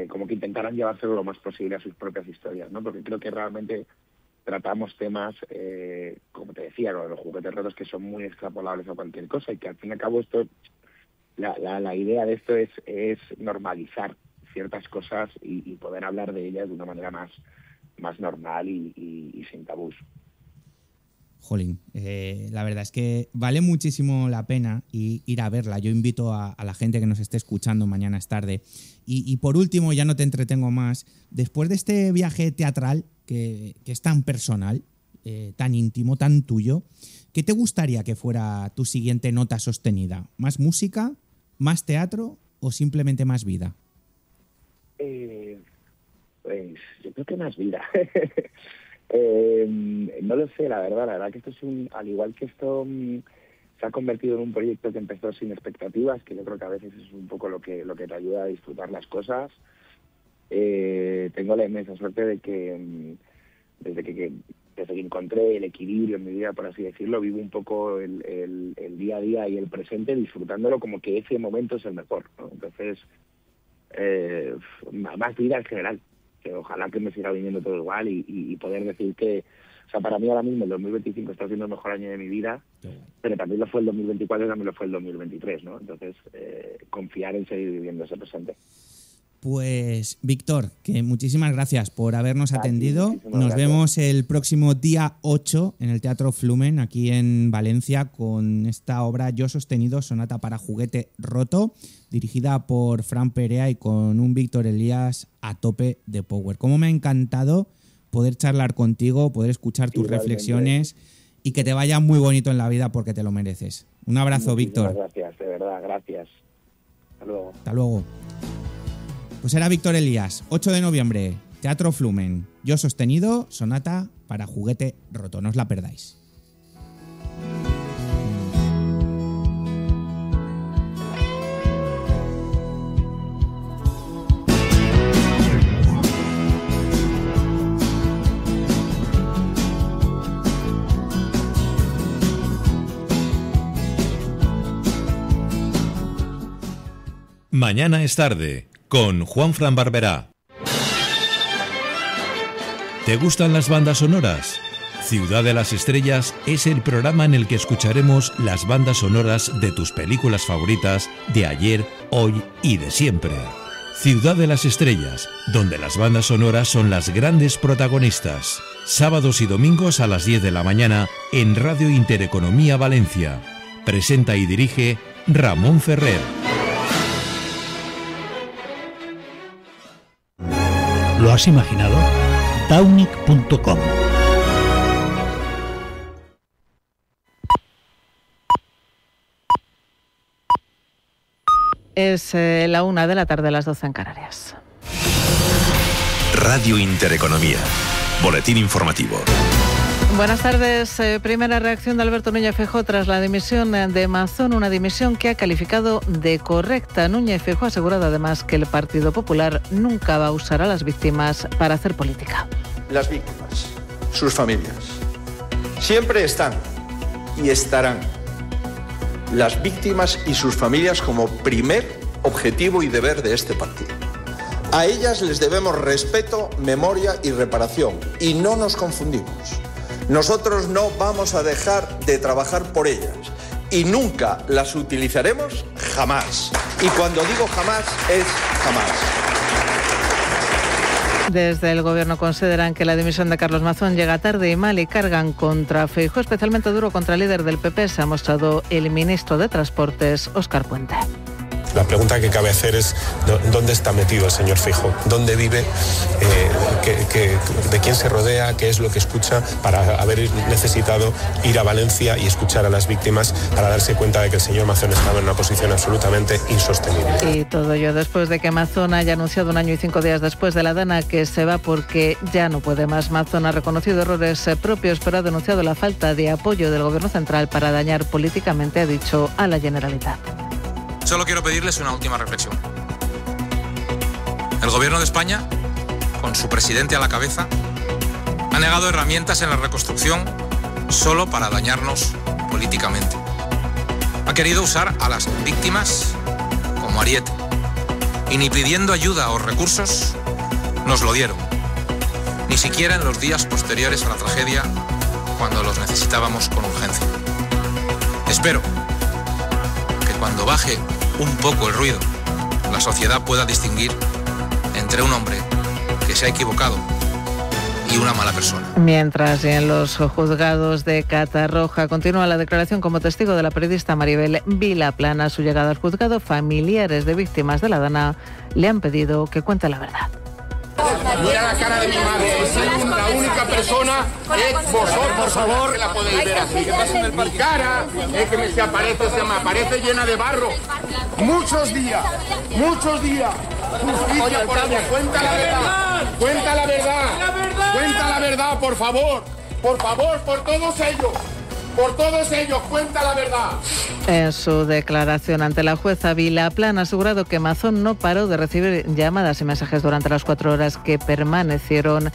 como que intentaran llevárselo lo más posible a sus propias historias, ¿no? Porque creo que realmente tratamos temas, como te decía, los juguetes rotos, que son muy extrapolables a cualquier cosa, y que al fin y al cabo esto, la idea de esto es normalizar ciertas cosas y poder hablar de ellas de una manera más normal y sin tabús.
Jolín, la verdad es que vale muchísimo la pena ir a verla. Yo invito a la gente que nos esté escuchando, mañana es tarde. Y por último, ya no te entretengo más, después de este viaje teatral que es tan personal, tan íntimo, tan tuyo, ¿qué te gustaría que fuera tu siguiente nota sostenida? ¿Más música, más teatro o simplemente más vida?
Pues yo creo que más vida. No lo sé, la verdad que esto es al igual que esto se ha convertido en un proyecto que empezó sin expectativas, que yo creo que a veces es un poco lo que te ayuda a disfrutar las cosas. Tengo la inmensa suerte de que desde que encontré el equilibrio en mi vida, por así decirlo, vivo un poco el día a día y el presente disfrutándolo como que ese momento es el mejor, ¿no? Entonces, más vida en general, que ojalá que me siga viniendo todo igual y poder decir que, o sea, para mí ahora mismo el 2025 está siendo el mejor año de mi vida, pero también lo fue el 2024 y también lo fue el 2023, ¿no? Entonces, confiar en seguir viviendo ese presente.
Pues, Víctor, que muchísimas gracias por habernos atendido. Nos vemos el próximo día 8 en el Teatro Flumen, aquí en Valencia, con esta obra Yo Sostenido, sonata para juguete roto, dirigida por Fran Perea y con un Víctor Elías a tope de power. Cómo me ha encantado poder charlar contigo, poder escuchar tus reflexiones y que te vaya muy bonito en la vida porque te lo mereces. Un abrazo, Víctor.
Gracias, de verdad, gracias. Hasta luego.
Hasta luego. Pues era Víctor Elías, 8 de noviembre, Teatro Flumen. Yo Sostenido, sonata para juguete roto. No os la perdáis.
Mañana es tarde, con Juanfran Barberá. ¿Te gustan las bandas sonoras? Ciudad de las Estrellas es el programa en el que escucharemos las bandas sonoras de tus películas favoritas de ayer, hoy y de siempre. Ciudad de las Estrellas, donde las bandas sonoras son las grandes protagonistas. Sábados y domingos a las 10 de la mañana en Radio Intereconomía Valencia. Presenta y dirige Ramón Ferrer.
¿Lo has imaginado? Downic.com.
Es la 1 de la tarde, las 12 en Canarias.
Radio Intereconomía. Boletín informativo.
Buenas tardes. Primera reacción de Alberto Núñez Feijóo tras la dimisión de Mazón, una dimisión que ha calificado de correcta. Núñez Feijóo ha asegurado además que el Partido Popular nunca va a usar a las víctimas para hacer política.
Las víctimas, sus familias, siempre están y estarán. Las víctimas y sus familias como primer objetivo y deber de este partido. A ellas les debemos respeto, memoria y reparación. Y no nos confundimos. Nosotros no vamos a dejar de trabajar por ellas y nunca las utilizaremos jamás. Y cuando digo jamás, es jamás.
Desde el Gobierno consideran que la dimisión de Carlos Mazón llega tarde y mal y cargan contra Feijóo, especialmente duro contra el líder del PP. Se ha mostrado el ministro de Transportes, Óscar Puente.
La pregunta que cabe hacer es ¿dónde está metido el señor Feijóo? ¿Dónde vive? ¿De quién se rodea? ¿Qué es lo que escucha? Para haber necesitado ir a Valencia y escuchar a las víctimas para darse cuenta de que el señor Mazón estaba en una posición absolutamente insostenible.
Y todo ello después de que Mazón haya anunciado 1 año y 5 días después de la Dana que se va porque ya no puede más. Mazón ha reconocido errores propios, pero ha denunciado la falta de apoyo del Gobierno central para dañar políticamente, ha dicho, a la Generalitat.
Solo quiero pedirles una última reflexión. El Gobierno de España, con su presidente a la cabeza, ha negado herramientas en la reconstrucción solo para dañarnos políticamente. Ha querido usar a las víctimas como ariete. Y ni pidiendo ayuda o recursos nos lo dieron. Ni siquiera en los días posteriores a la tragedia, cuando los necesitábamos con urgencia. Espero que cuando baje un poco el ruido, la sociedad pueda distinguir entre un hombre que se ha equivocado y una mala persona.
Mientras, en los juzgados de Catarroja continúa la declaración como testigo de la periodista Maribel Vilaplana. A su llegada al juzgado, familiares de víctimas de la Dana le han pedido que cuente la verdad.
Mira la cara de mi madre, soy la única persona que vosotros, por favor, la podéis ver así. Mi cara es que se me aparece llena de barro. Muchos días. Justicia por ella, cuenta la verdad, cuenta la verdad, por favor, por todos ellos, cuenta la verdad.
En su declaración ante la jueza, Vilaplana ha asegurado que Mazón no paró de recibir llamadas y mensajes durante las 4 horas que permanecieron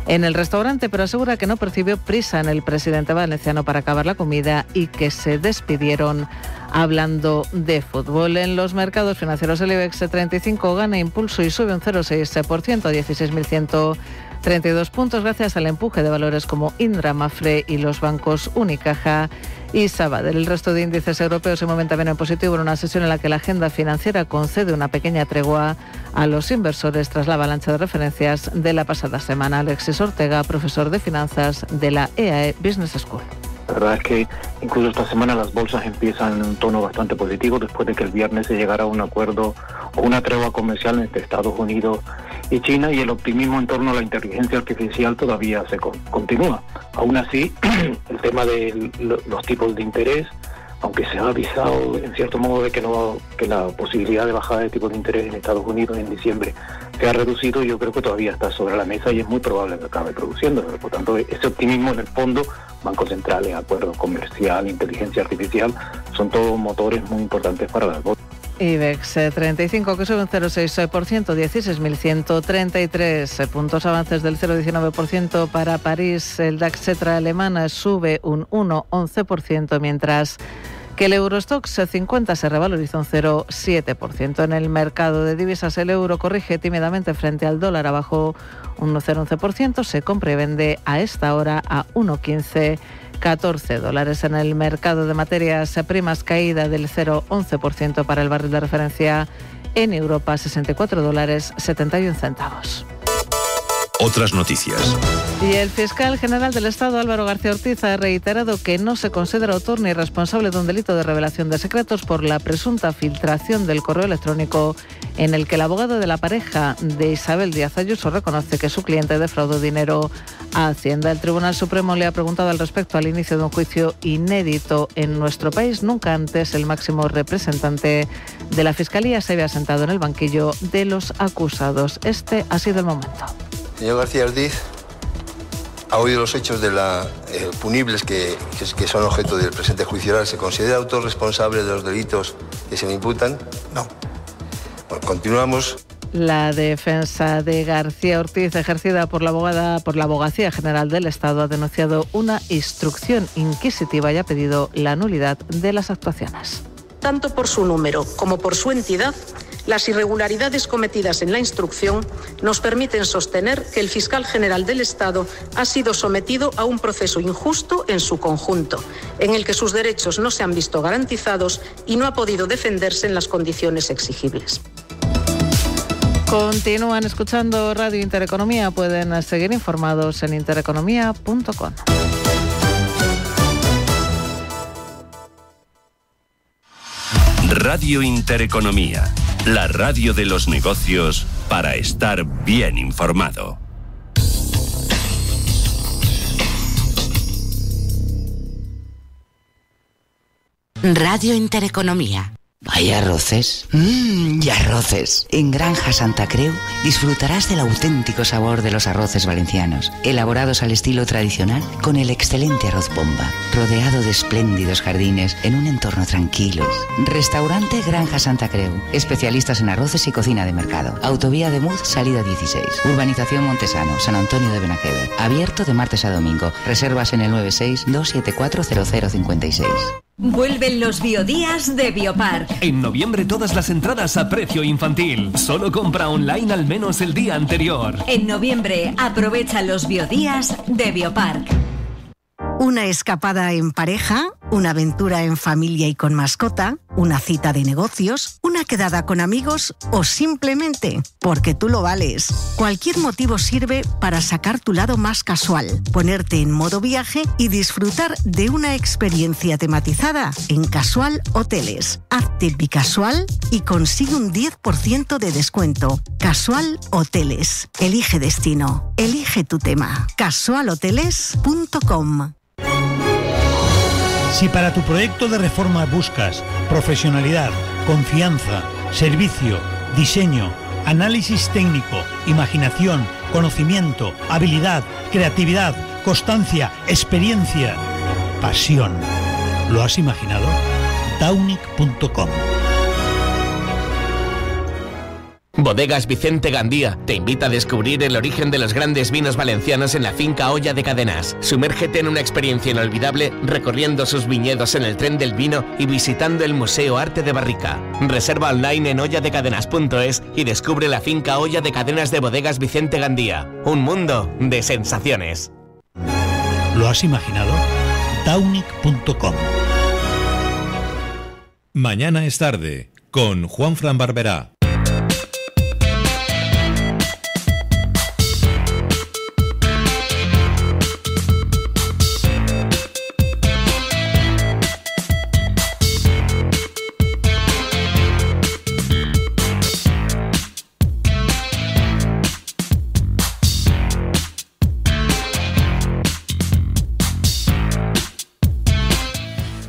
en el restaurante, pero asegura que no percibió prisa en el presidente valenciano para acabar la comida y que se despidieron hablando de fútbol. En los mercados financieros, el IBEX 35 gana impulso y sube un 0,6% a 16.132 puntos gracias al empuje de valores como Indra, Mafre y los bancos Unicaja y Sabadell. El resto de índices europeos se mueven también en positivo en una sesión en la que la agenda financiera concede una pequeña tregua a los inversores tras la avalancha de referencias de la pasada semana. Alexis Ortega, profesor de finanzas de la EAE Business School.
La verdad es que incluso esta semana las bolsas empiezan en un tono bastante positivo después de que el viernes se llegara a un acuerdo o una tregua comercial entre Estados Unidos y China, y el optimismo en torno a la inteligencia artificial todavía se continúa. Aún así, el tema de los tipos de interés, aunque se ha avisado en cierto modo de que la posibilidad de bajada de tipos de interés en Estados Unidos en diciembre se ha reducido, yo creo que todavía está sobre la mesa y es muy probable que acabe produciéndose. Por tanto, ese optimismo en el fondo, bancos centrales, acuerdo comercial, inteligencia artificial, son todos motores muy importantes para las bolsas.
IBEX 35 que sube un 0,6%, 16.133 puntos, avances del 0,19% para París. El DAX Xetra alemana sube un 1,11%, mientras que el Eurostoxx 50 se revaloriza un 0,7%. En el mercado de divisas, el euro corrige tímidamente frente al dólar, abajo un 0,11%, se compra y vende a esta hora a 1,1514 dólares. En el mercado de materias primas, caída del 0,11% para el barril de referencia en Europa, 64 dólares 71 centavos.
Otras noticias.
Y el fiscal general del Estado, Álvaro García Ortiz, ha reiterado que no se considera autor ni responsable de un delito de revelación de secretos por la presunta filtración del correo electrónico en el que el abogado de la pareja de Isabel Díaz Ayuso reconoce que su cliente defraudó dinero a Hacienda. El Tribunal Supremo le ha preguntado al respecto al inicio de un juicio inédito en nuestro país. Nunca antes el máximo representante de la Fiscalía se había sentado en el banquillo de los acusados. Este ha sido el momento.
Señor García Ortiz, ¿ha oído los hechos de punibles que son objeto del presente juicio oral? ¿Se considera autor responsable de los delitos que se le imputan? No. Bueno, continuamos.
La defensa de García Ortiz, ejercida por la Abogacía General del Estado, ha denunciado una instrucción inquisitiva y ha pedido la nulidad de las actuaciones.
Tanto por su número como por su entidad, las irregularidades cometidas en la instrucción nos permiten sostener que el fiscal general del Estado ha sido sometido a un proceso injusto en su conjunto, en el que sus derechos no se han visto garantizados y no ha podido defenderse en las condiciones exigibles.
Continúan escuchando Radio Intereconomía. Pueden seguir informados en intereconomía.com.
Radio Radio Intereconomía, la radio de los negocios para estar bien informado.
Radio Intereconomía. Hay arroces. Y arroces. En Granja Santa Creu disfrutarás del auténtico sabor de los arroces valencianos, elaborados al estilo tradicional con el excelente arroz bomba, rodeado de espléndidos jardines en un entorno tranquilo. Restaurante Granja Santa Creu, especialistas en arroces y cocina de mercado. Autovía de Muz, salida 16. Urbanización Montesano, San Antonio de Benajever. Abierto de martes a domingo. Reservas en el 96-274-0056.
Vuelven los biodías de Biopark.
En noviembre todas las entradas a precio infantil. Solo compra online al menos el día anterior.
En noviembre aprovecha los biodías de Biopark.
Una escapada en pareja, una aventura en familia y con mascota, una cita de negocios, una quedada con amigos o simplemente porque tú lo vales. Cualquier motivo sirve para sacar tu lado más casual, ponerte en modo viaje y disfrutar de una experiencia tematizada en Casual Hoteles. Hazte bicasual y consigue un 10% de descuento. Casual Hoteles. Elige destino. Elige tu tema. casualhoteles.com.
Si para tu proyecto de reforma buscas profesionalidad, confianza, servicio, diseño, análisis técnico, imaginación, conocimiento, habilidad, creatividad, constancia, experiencia, pasión, ¿lo has imaginado? Taunic.com.
Bodegas Vicente Gandía te invita a descubrir el origen de los grandes vinos valencianos en la finca Olla de Cadenas. Sumérgete en una experiencia inolvidable recorriendo sus viñedos en el tren del vino y visitando el Museo Arte de Barrica. Reserva online en olladecadenas.es y descubre la finca Olla de Cadenas de Bodegas Vicente Gandía. Un mundo de sensaciones.
¿Lo has imaginado? Taunic.com.
Mañana es tarde con Juanfran Barberá.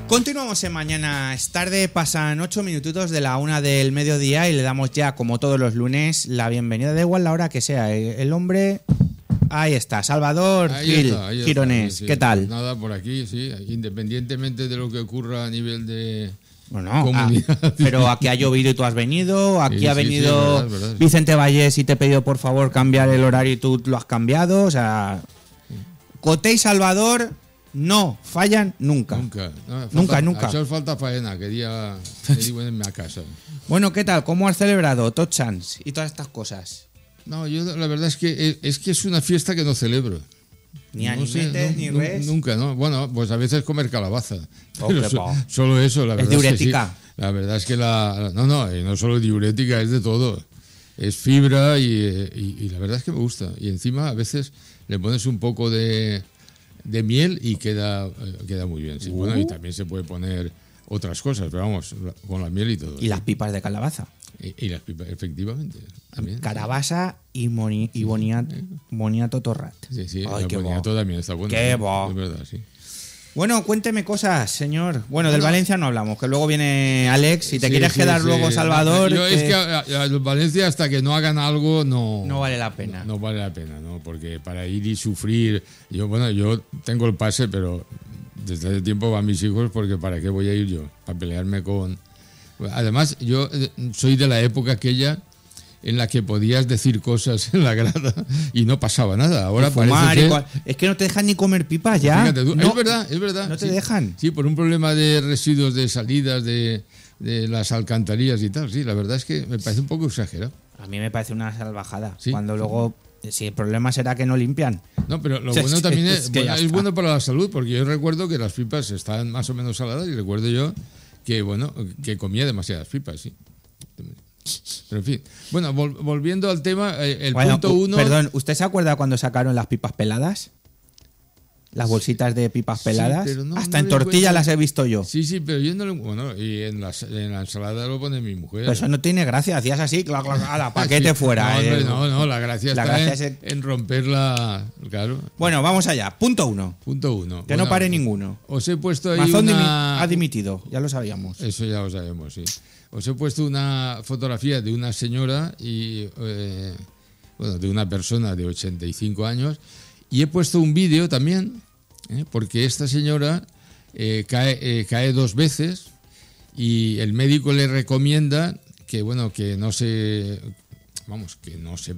Continuamos en Mañana es tarde, pasan 8 minutitos de la 1 del mediodía y le damos ya, como todos los lunes, la bienvenida, da igual la hora que sea. El hombre, ahí está, Salvador Gil Gironés,
sí.
¿Qué tal?
Nada, por aquí, sí, independientemente de lo que ocurra a nivel de
bueno,
comunidad.
Pero aquí ha llovido y tú has venido, aquí
sí,
ha venido
sí, verdad,
Vicente Vallés y te he pedido por favor cambiar el horario y tú lo has cambiado, o sea, Coté y Salvador no fallan nunca. Nunca.
Això falta faena, que diuen en mi casa.
Bueno, ¿qué tal? ¿Cómo has celebrado Tots Sants y todas estas cosas?
No, yo la verdad es que es una fiesta que no celebro.
Ni animetes, ni res.
Nunca, ¿no? Bueno, pues a veces comer calabaza.
Oh,
Pero solo eso, la verdad.
¿Es diurética?
Es que sí. La verdad es que no solo diurética, es de todo. Es fibra y la verdad es que me gusta. Y encima a veces le pones un poco de miel y queda muy bien. Sí. Bueno, y también se puede poner otras cosas, pero vamos, con la miel y todo.
Y las pipas de calabaza.
Y las pipas, efectivamente. También.
Carabasa y boniato torrat.
Sí,
ay,
el boniato también está bueno.
Qué bo.
Es verdad, sí.
Bueno, cuénteme cosas, señor. Bueno, del Valencia no hablamos, que luego viene Alex. Si te quieres quedar luego, Salvador.
Es que a Valencia, hasta que no hagan algo, no
vale la pena.
No vale la pena, ¿no? Porque para ir y sufrir. Yo tengo el pase, pero desde hace tiempo van mis hijos, porque ¿para qué voy a ir yo? Para pelearme con. Además, yo soy de la época aquella en la que podías decir cosas en la grada y no pasaba nada. Ahora parece que...
Es que no te dejan ni comer pipas ya.
Fíjate tú,
no,
es verdad.
No te dejan.
Sí, por un problema de residuos de salidas de las alcantarillas y tal. Sí, la verdad es que me parece un poco exagerado.
A mí me parece una salvajada.
¿Sí?
Cuando luego... Si el problema será que no limpian.
No, pero lo bueno también es bueno para la salud, porque yo recuerdo que las pipas estaban más o menos saladas y recuerdo yo que comía demasiadas pipas, sí. Pero en fin. Bueno, volviendo al tema, punto 1...
Perdón, ¿usted se acuerda cuando sacaron las pipas peladas? Las bolsitas de pipas peladas.
pero no,
hasta
no
en tortilla
encuentro.
las he visto yo.
Sí, pero yo no lo... Bueno, y en la ensalada lo pone mi mujer.
Pero eso no tiene gracia. Hacías así, ala, paquete fuera.
No, hombre, no, la gracia está
es
en romperla, claro.
Bueno, vamos allá. Punto 1.
Punto 1.
Que no pare ninguno.
Os he puesto ahí
Mazón
una...
ha dimitido, ya lo sabíamos.
Eso ya lo sabemos, sí. Os he puesto una fotografía de una señora y... de una persona de 85 años. Y he puesto un vídeo también, porque esta señora cae 2 veces y el médico le recomienda que no se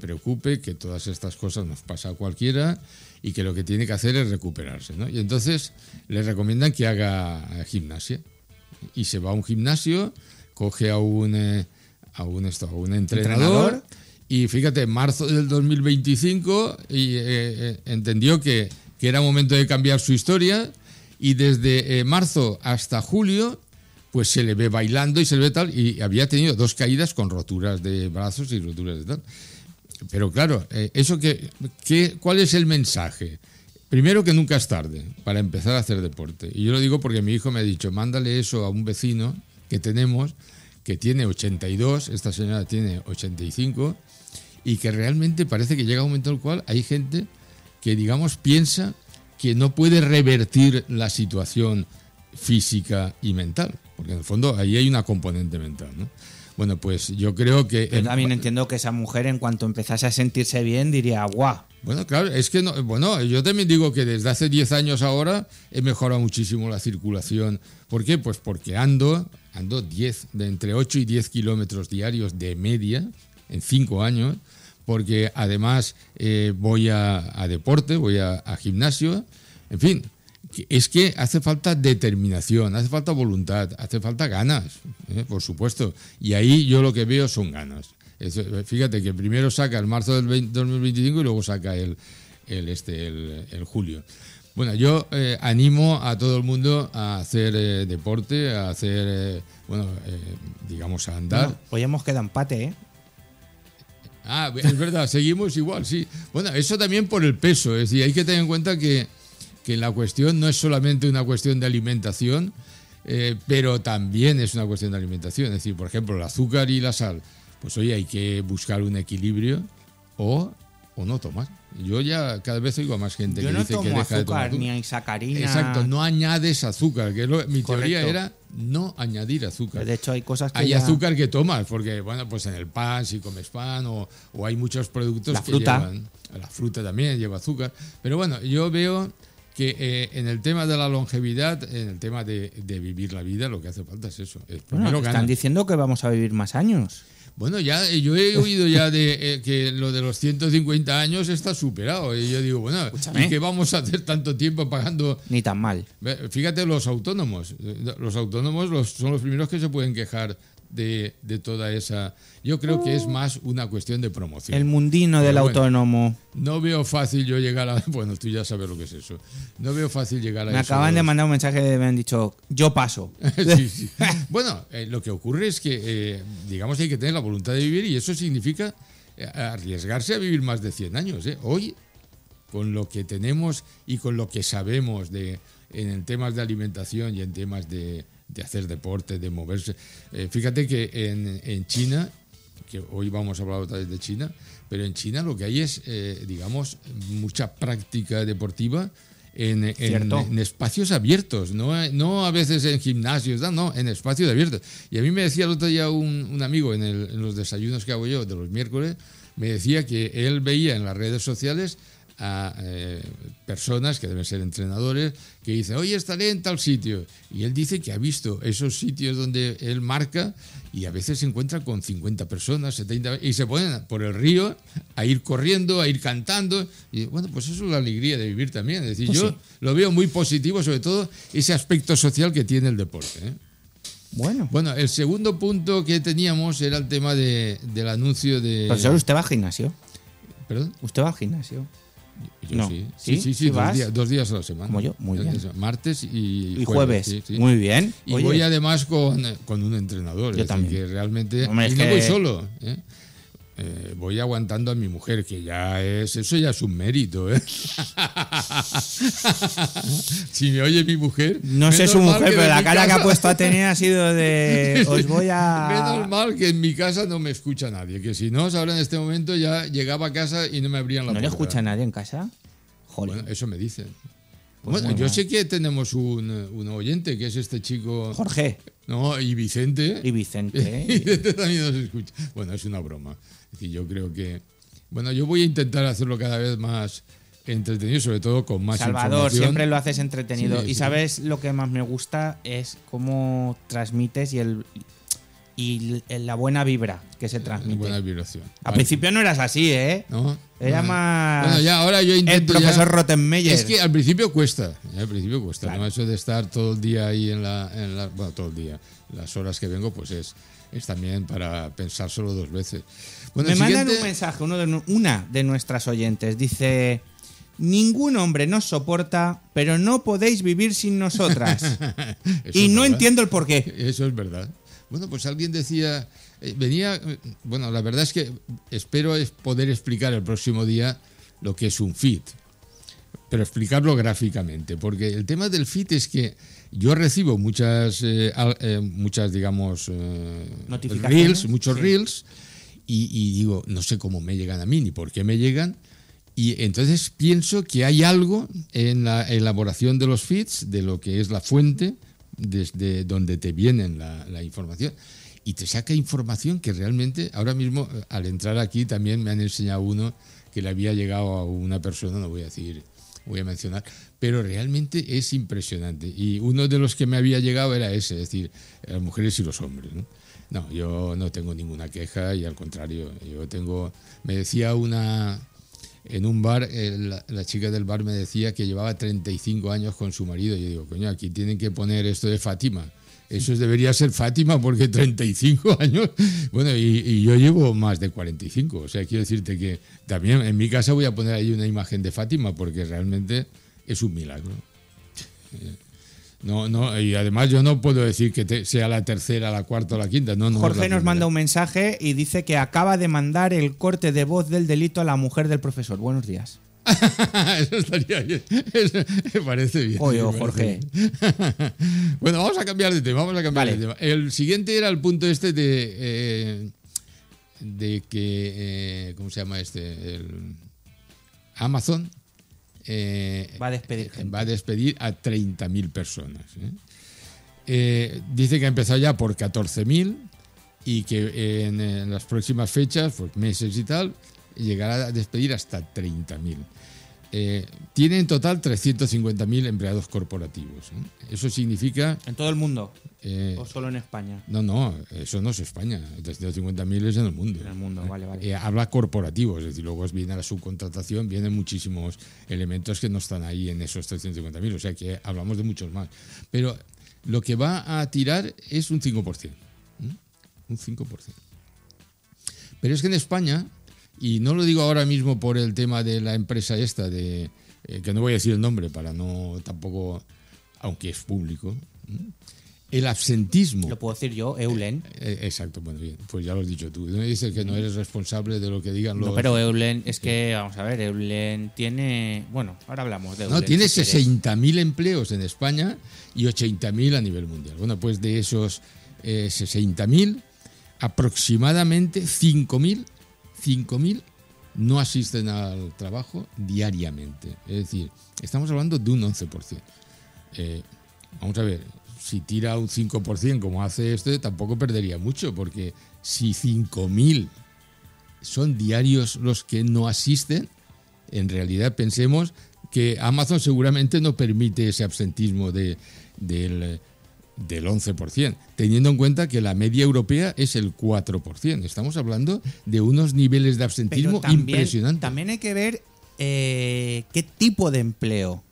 preocupe, que todas estas cosas nos pasa a cualquiera y que lo que tiene que hacer es recuperarse, ¿no? Y entonces le recomiendan que haga gimnasia y se va a un gimnasio, coge a un entrenador. Y fíjate, en marzo del 2025 entendió que era momento de cambiar su historia y desde marzo hasta julio pues se le ve bailando y se le ve tal, y había tenido 2 caídas con roturas de brazos y roturas de tal. Pero claro, ¿cuál es el mensaje? Primero, que nunca es tarde para empezar a hacer deporte. Y yo lo digo porque mi hijo me ha dicho, mándale eso a un vecino que tenemos, que tiene 82, esta señora tiene 85, y que realmente parece que llega un momento en el cual hay gente que, digamos, piensa que no puede revertir la situación física y mental, porque en el fondo ahí hay una componente mental, ¿no? Bueno, pues yo creo que...
Yo también entiendo que esa mujer, en cuanto empezase a sentirse bien, diría, guau.
Bueno, claro, es que yo también digo que desde hace 10 años ahora he mejorado muchísimo la circulación. ¿Por qué? Pues porque ando de entre 8 y 10 kilómetros diarios de media en 5 años, porque además voy a deporte, voy a gimnasio, en fin, es que hace falta determinación, hace falta voluntad, hace falta ganas, por supuesto, y ahí yo lo que veo son ganas. Fíjate que primero saca el marzo del 2025 y luego saca el julio. Bueno, yo animo a todo el mundo a hacer deporte, a hacer, digamos, a andar.
Bueno, hoy hemos quedado empate, ¿eh?
Ah, es verdad, seguimos igual, sí. Bueno, eso también por el peso, es decir, hay que tener en cuenta que la cuestión no es solamente una cuestión de alimentación, pero también es una cuestión de alimentación. Es decir, por ejemplo, el azúcar y la sal, pues hoy hay que buscar un equilibrio o no tomar. Yo ya cada vez oigo a más gente que dice que deja de tomar azúcar.
Ni hay sacarina.
Exacto, no añades azúcar, que mi teoría era no añadir azúcar.
De hecho, hay cosas que
hay azúcar que tomas, porque pues en el pan, si comes pan, o hay muchos productos que llevan. La fruta también lleva azúcar. Pero bueno, yo veo que en el tema de la longevidad, en el tema de vivir la vida, lo que hace falta es eso.
Están diciendo que vamos a vivir más años.
Bueno, ya yo he oído ya de que lo de los 150 años está superado. Y yo digo, bueno,
escúchame,
¿y qué vamos a hacer tanto tiempo pagando?
Ni tan mal.
Fíjate, los autónomos. Los autónomos son los primeros que se pueden quejar de toda esa... Yo creo que es más una cuestión de promoción.
El mundino del autónomo.
No veo fácil yo llegar a... Bueno, tú ya sabes lo que es eso. No veo fácil llegar a eso.
Me acaban de mandar un mensaje que me han dicho, yo paso.
Sí. Bueno, lo que ocurre es que, digamos, hay que tener la voluntad de vivir, y eso significa arriesgarse a vivir más de 100 años. Hoy, con lo que tenemos y con lo que sabemos en temas de alimentación y en temas de hacer deporte, de moverse. Fíjate que en China, que hoy vamos a hablar otra vez de China, pero en China lo que hay es, digamos, mucha práctica deportiva en espacios abiertos, no a veces en gimnasios, no, en espacios abiertos. Y a mí me decía el otro día un amigo en los desayunos que hago yo de los miércoles, me decía que él veía en las redes sociales a personas que deben ser entrenadores que dicen, oye, estaré en tal sitio, y él dice que ha visto esos sitios donde él marca y a veces se encuentra con 50 personas, 70, y se ponen por el río a ir corriendo, a ir cantando, y bueno, pues eso es la alegría de vivir también. Es decir, pues yo lo veo muy positivo, sobre todo ese aspecto social que tiene el deporte, ¿eh? Bueno, el segundo punto que teníamos era el tema del anuncio de...
Profesor, ¿usted va al gimnasio?
¿Perdón?
¿Usted va al gimnasio?
Yo
no.
Sí, 2 días a la semana.
Como yo, muy bien.
Martes y
jueves.
Sí.
Muy bien.
Y voy además con un entrenador.
Yo también.
Que realmente...
Hombre,
y no voy solo. voy aguantando a mi mujer, que eso ya es un mérito, ¿eh? Si me oye mi mujer...
No sé su mujer, pero la cara que ha puesto Atenea ha sido de... Os voy a...
Menos mal que en mi casa no me escucha nadie, que si no, ahora en este momento ya llegaba a casa y no me abrían la puerta.
¿No le escucha nadie en casa? Joder.
Bueno, eso me dicen.
Pues
Bueno, yo sé que tenemos un oyente, que es este chico...
Jorge.
No, y Vicente.
Y Vicente.
Vicente también nos escucha. Bueno, es una broma. Es decir, yo creo que... Bueno, yo voy a intentar hacerlo cada vez más entretenido, sobre todo con más
Salvador,
información.
siempre lo haces entretenido.
Sí,
y
sí.
sabes lo que más me gusta es cómo transmites y la buena vibra que se transmite.
Buena vibración.
Al principio no eras así, ¿eh?
No.
Era más...
Bueno, ya ahora yo intento...
El profesor
ya-
Rottenmeier.
Es que al principio cuesta.
Claro.
¿No? Eso de estar todo el día ahí bueno, todo el día. Las horas que vengo, pues es también para pensárselo dos veces. Bueno,
Me
el
mandan
siguiente-
un mensaje, una de nuestras oyentes. Dice: ningún hombre nos soporta, pero no podéis vivir sin nosotras.
Eso
Y
es
no
verdad.
entiendo el porqué.
Eso es verdad. Bueno, pues alguien decía, bueno, la verdad es que espero poder explicar el próximo día lo que es un feed, pero explicarlo gráficamente, porque el tema del feed es que yo recibo muchas digamos,
Notificaciones,
muchos
sí.
reels, y digo, no sé cómo me llegan a mí ni por qué me llegan. Y entonces pienso que hay algo en la elaboración de los feeds, de lo que es la fuente, desde donde te vienen la información. Y te saca información que realmente, ahora mismo, al entrar aquí, también me han enseñado uno que le había llegado a una persona, no voy a mencionar, pero realmente es impresionante. Y uno de los que me había llegado era ese, es decir, las mujeres y los hombres, ¿no? No, yo no tengo ninguna queja y al contrario, me decía en un bar, la chica del bar me decía que llevaba 35 años con su marido. Y yo digo, coño, aquí tienen que poner esto de Fátima. Eso debería ser Fátima porque 35 años. Bueno, y yo llevo más de 45. O sea, quiero decirte que también en mi casa voy a poner ahí una imagen de Fátima porque realmente es un milagro. No, y además yo no puedo decir que sea la tercera, la cuarta o la quinta. No,
Jorge nos manda un mensaje y dice que acaba de mandar el corte de voz del delito a la mujer del profesor. Buenos días.
Eso estaría bien. Eso me parece bien.
Oye,
me parece
Jorge.
bien. Bueno, vamos a cambiar de tema. De tema. El siguiente era el punto este de que ¿cómo se llama este? El Amazon
va a despedir gente.
Va a despedir a 30.000 personas. Dice que ha empezado ya por 14.000 y que en las próximas fechas, pues meses y tal, llegará a despedir hasta 30.000. Tiene en total 350.000 empleados corporativos. Eso significa...
¿En todo el mundo? ¿O solo en España?
No, eso no es España. 350.000 es en el mundo.
En el mundo, vale.
Habla corporativo, es decir, luego viene la subcontratación, vienen muchísimos elementos que no están ahí en esos 350.000, o sea que hablamos de muchos más. Pero lo que va a tirar es un 5%. Un 5%. Pero es que en España... Y no lo digo ahora mismo por el tema de la empresa esta, que no voy a decir el nombre para no tampoco, aunque es público. El absentismo.
Lo puedo decir yo, Eulen.
Exacto, bueno, bien, pues ya lo has dicho tú. No dices que no eres responsable de lo que digan los...
No, pero Eulen, es que, vamos a ver, Eulen tiene... Bueno, ahora hablamos de Eulen.
No, tiene
si
60.000 empleos en España y 80.000 a nivel mundial. Bueno, pues de esos 60.000, aproximadamente 5.000 no asisten al trabajo diariamente. Es decir, estamos hablando de un 11%. Vamos a ver, si tira un 5% como hace este, tampoco perdería mucho, porque si 5.000 son diarios los que no asisten, en realidad pensemos que Amazon seguramente no permite ese absentismo del 11%, teniendo en cuenta que la media europea es el 4%. Estamos hablando de unos niveles de absentismo impresionantes.
También hay que ver qué tipo de empleo.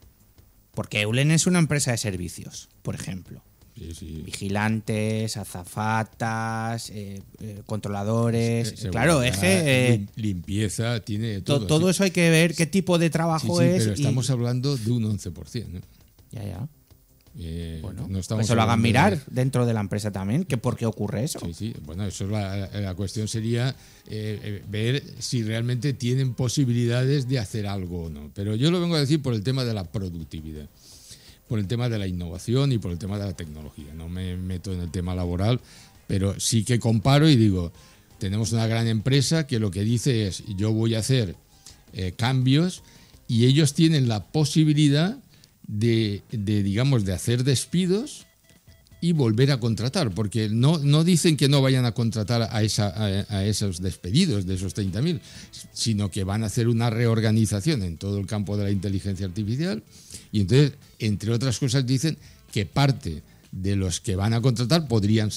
Porque Eulen es una empresa de servicios, por ejemplo.
Sí.
Vigilantes, azafatas, controladores.
Seguridad,
es que...
limpieza, tiene todo.
Todo eso hay que ver qué tipo de trabajo es.
Pero estamos hablando de un 11%. ¿No?
Ya. No estamos que se lo hagan mirar dentro de la empresa también, que por qué ocurre eso.
Sí. Bueno, eso la cuestión sería ver si realmente tienen posibilidades de hacer algo o no. Pero yo lo vengo a decir por el tema de la productividad, por el tema de la innovación y por el tema de la tecnología. No me meto en el tema laboral, pero sí que comparo y digo, tenemos una gran empresa que lo que dice es, yo voy a hacer cambios, y ellos tienen la posibilidad de hacer despidos y volver a contratar, porque no dicen que no vayan a contratar a esos despedidos de esos 30.000, sino que van a hacer una reorganización en todo el campo de la inteligencia artificial, y entonces, entre otras cosas, dicen que parte de los que van a contratar podrían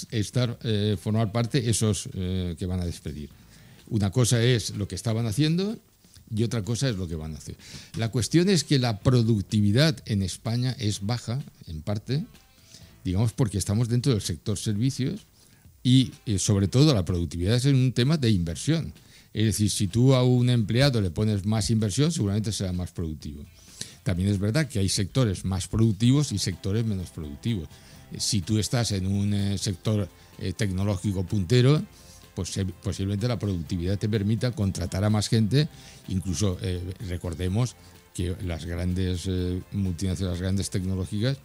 formar parte esos que van a despedir. Una cosa es lo que estaban haciendo y otra cosa es lo que van a hacer. La cuestión es que la productividad en España es baja, en parte, digamos, porque estamos dentro del sector servicios y sobre todo la productividad es un tema de inversión. Es decir, si tú a un empleado le pones más inversión, seguramente será más productivo. También es verdad que hay sectores más productivos y sectores menos productivos. Si tú estás en un sector tecnológico puntero, pues posiblemente la productividad te permita contratar a más gente. Incluso recordemos que las grandes multinacionales, las grandes tecnológicas,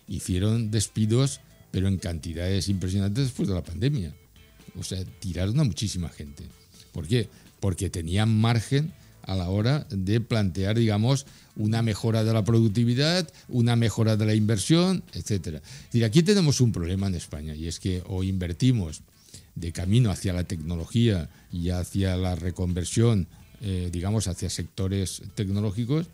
hicieron despidos, pero en cantidades impresionantes después de la pandemia. O sea, tiraron a muchísima gente. ¿Por qué? Porque tenían margen a la hora de plantear, digamos, una mejora de la productividad, una mejora de la inversión, etcétera. Es decir, aquí tenemos un problema en España, y es que o invertimos de camino hacia la tecnología y hacia la reconversión, digamos, hacia sectores tecnológicos,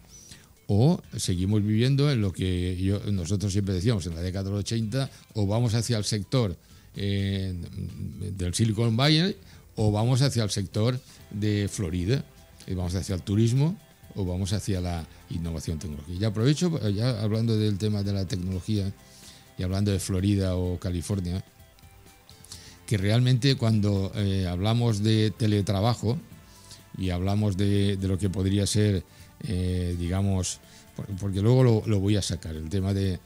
o seguimos viviendo en lo que nosotros siempre decíamos en la década del 80, o vamos hacia el sector del Silicon Valley, o vamos hacia el sector de Florida, vamos hacia el turismo, o vamos hacia la innovación tecnológica. Y aprovecho, ya hablando del tema de la tecnología y hablando de Florida o California, que realmente cuando hablamos de teletrabajo y hablamos de lo que podría ser, digamos, porque luego lo voy a sacar, el tema de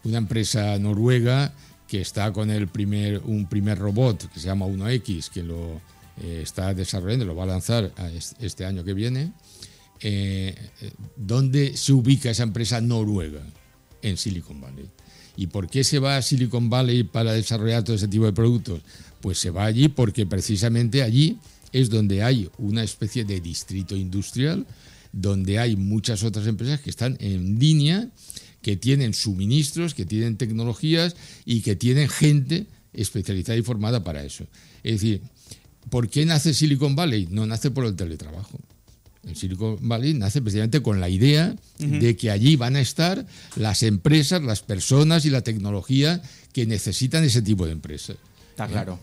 una empresa noruega que está con un primer robot que se llama 1X, que lo está desarrollando, lo va a lanzar este año que viene. ¿Dónde se ubica esa empresa noruega? En Silicon Valley. ¿Y por qué se va a Silicon Valley para desarrollar todo ese tipo de productos? Pues se va allí porque precisamente allí es donde hay una especie de distrito industrial, donde hay muchas otras empresas que están en línea, que tienen suministros, que tienen tecnologías y que tienen gente especializada y formada para eso. Es decir, ¿por qué nace Silicon Valley? No nace por el teletrabajo. El Silicon Valley nace precisamente con la idea de que allí van a estar las empresas, las personas y la tecnología que necesitan ese tipo de empresas.
Está claro.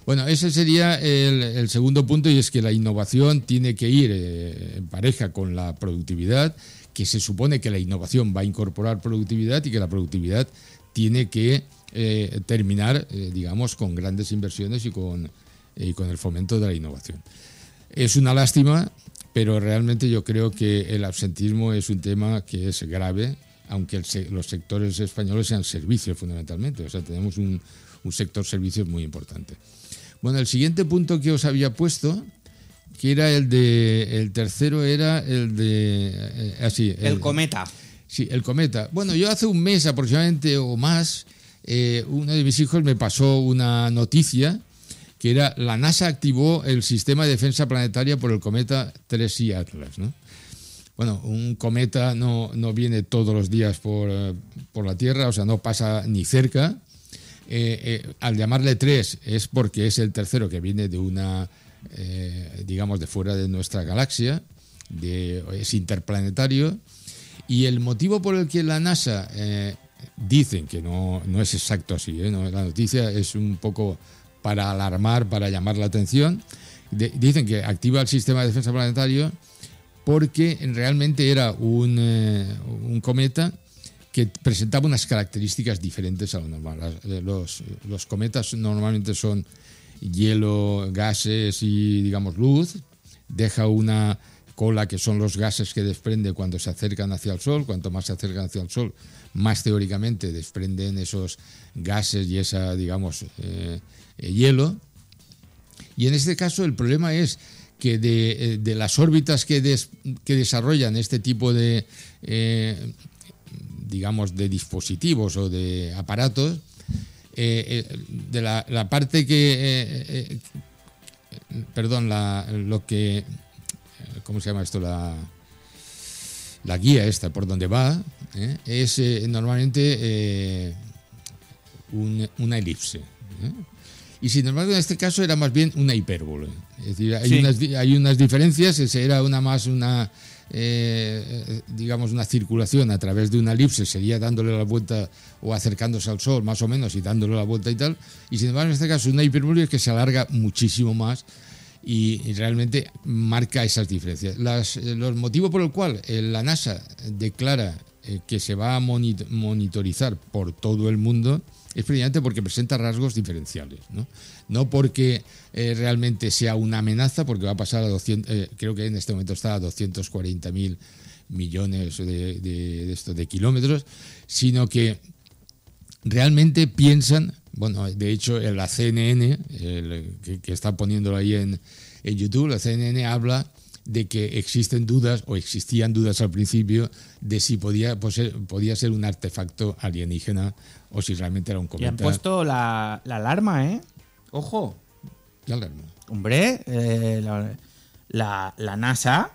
Bueno, ese sería el segundo punto, y es que la innovación tiene que ir en pareja con la productividad, que se supone que la innovación va a incorporar productividad y que la productividad tiene que terminar, digamos, con grandes inversiones y con el fomento de la innovación. Es una lástima, pero realmente yo creo que el absentismo es un tema que es grave, aunque los sectores españoles sean servicios fundamentalmente. O sea, tenemos un sector servicios muy importante. Bueno, el siguiente punto que os había puesto, que era el tercero, era el de...
el cometa.
Sí, el cometa. Bueno, yo hace un mes aproximadamente o más, uno de mis hijos me pasó una noticia que era: la NASA activó el sistema de defensa planetaria por el cometa 3I Atlas, ¿no? Bueno, un cometa no viene todos los días por la Tierra, o sea, no pasa ni cerca. Al llamarle 3 es porque es el tercero que viene de una, digamos, de fuera de nuestra galaxia, es interplanetario, y el motivo por el que la NASA dicen que no es exacto así, no, la noticia es un poco para alarmar, para llamar la atención. Dicen que activa el sistema de defensa planetario porque realmente era un cometa que presentaba unas características diferentes a lo normal. Los cometas normalmente son hielo, gases y, digamos, luz. Deja una cola, que son los gases que desprende cuando se acercan hacia el Sol. Cuanto más se acercan hacia el Sol, más teóricamente desprenden esos gases y esa, digamos, hielo. Y en este caso el problema es que de las órbitas que desarrollan este tipo de, digamos, de dispositivos o de aparatos, de la parte que... perdón, lo que... ¿Cómo se llama esto? La guía esta por donde va, es normalmente una elipse. Y sin embargo, en este caso era más bien una hipérbole. Es decir, hay unas diferencias. Era digamos, una circulación a través de una elipse, sería dándole la vuelta o acercándose al Sol, más o menos, y dándole la vuelta y tal. Y sin embargo, en este caso, una hipérbole es que se alarga muchísimo más y realmente marca esas diferencias. Los motivos por el cual la NASA declara que se va a monitorizar por todo el mundo es precisamente porque presenta rasgos diferenciales, no porque realmente sea una amenaza, porque va a pasar a 200, creo que en este momento está a 240.000 millones de kilómetros, sino que realmente piensan, bueno, de hecho la CNN, que está poniéndolo ahí en YouTube, la CNN habla de que existen dudas, o existían dudas al principio, de si podía ser un artefacto alienígena o si realmente era un cometa.
Y han puesto la alarma, ¿eh? Ojo.
¿Qué alarma?
Hombre, la NASA...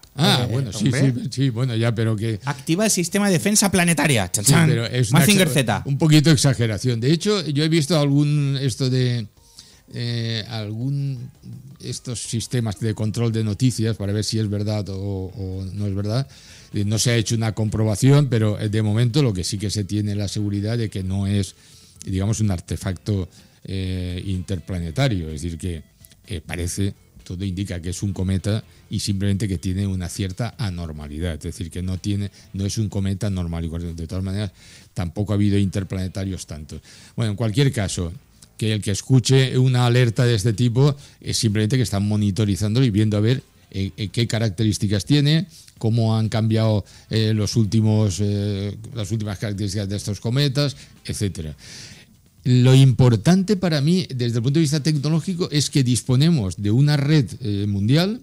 bueno, sí, bueno, ya, pero que...
Activa el sistema de defensa planetaria.
Sí, pero es
Mazinger Z.
Un poquito exageración. De hecho, yo he visto estos sistemas de control de noticias para ver si es verdad o no es verdad. No se ha hecho una comprobación, pero de momento lo que sí que se tiene la seguridad de que no es, digamos, un artefacto interplanetario. Es decir, que parece, todo indica que es un cometa y simplemente que tiene una cierta anormalidad. Es decir, que no es un cometa normal y corriente. De todas maneras, tampoco ha habido interplanetarios tantos. Bueno, en cualquier caso, que el que escuche una alerta de este tipo es simplemente que están monitorizando y viendo a ver qué características tiene, cómo han cambiado las últimas características de estos cometas, etcétera. Lo importante para mí, desde el punto de vista tecnológico, es que disponemos de una red mundial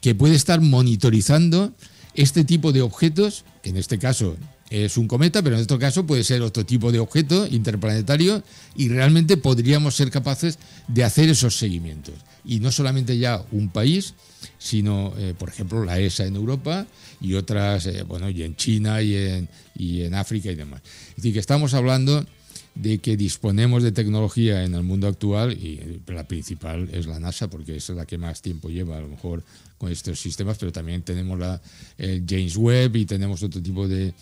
que puede estar monitorizando este tipo de objetos, que en este caso es un cometa, pero en otro caso puede ser otro tipo de objeto interplanetario, y realmente podríamos ser capaces de hacer esos seguimientos. Y no solamente ya un país, sino, por ejemplo, la ESA en Europa y otras, y en China y en África y demás. Es decir, que estamos hablando de que disponemos de tecnología en el mundo actual, y la principal es la NASA, porque es la que más tiempo lleva a lo mejor con estos sistemas, pero también tenemos el James Webb y tenemos otro tipo de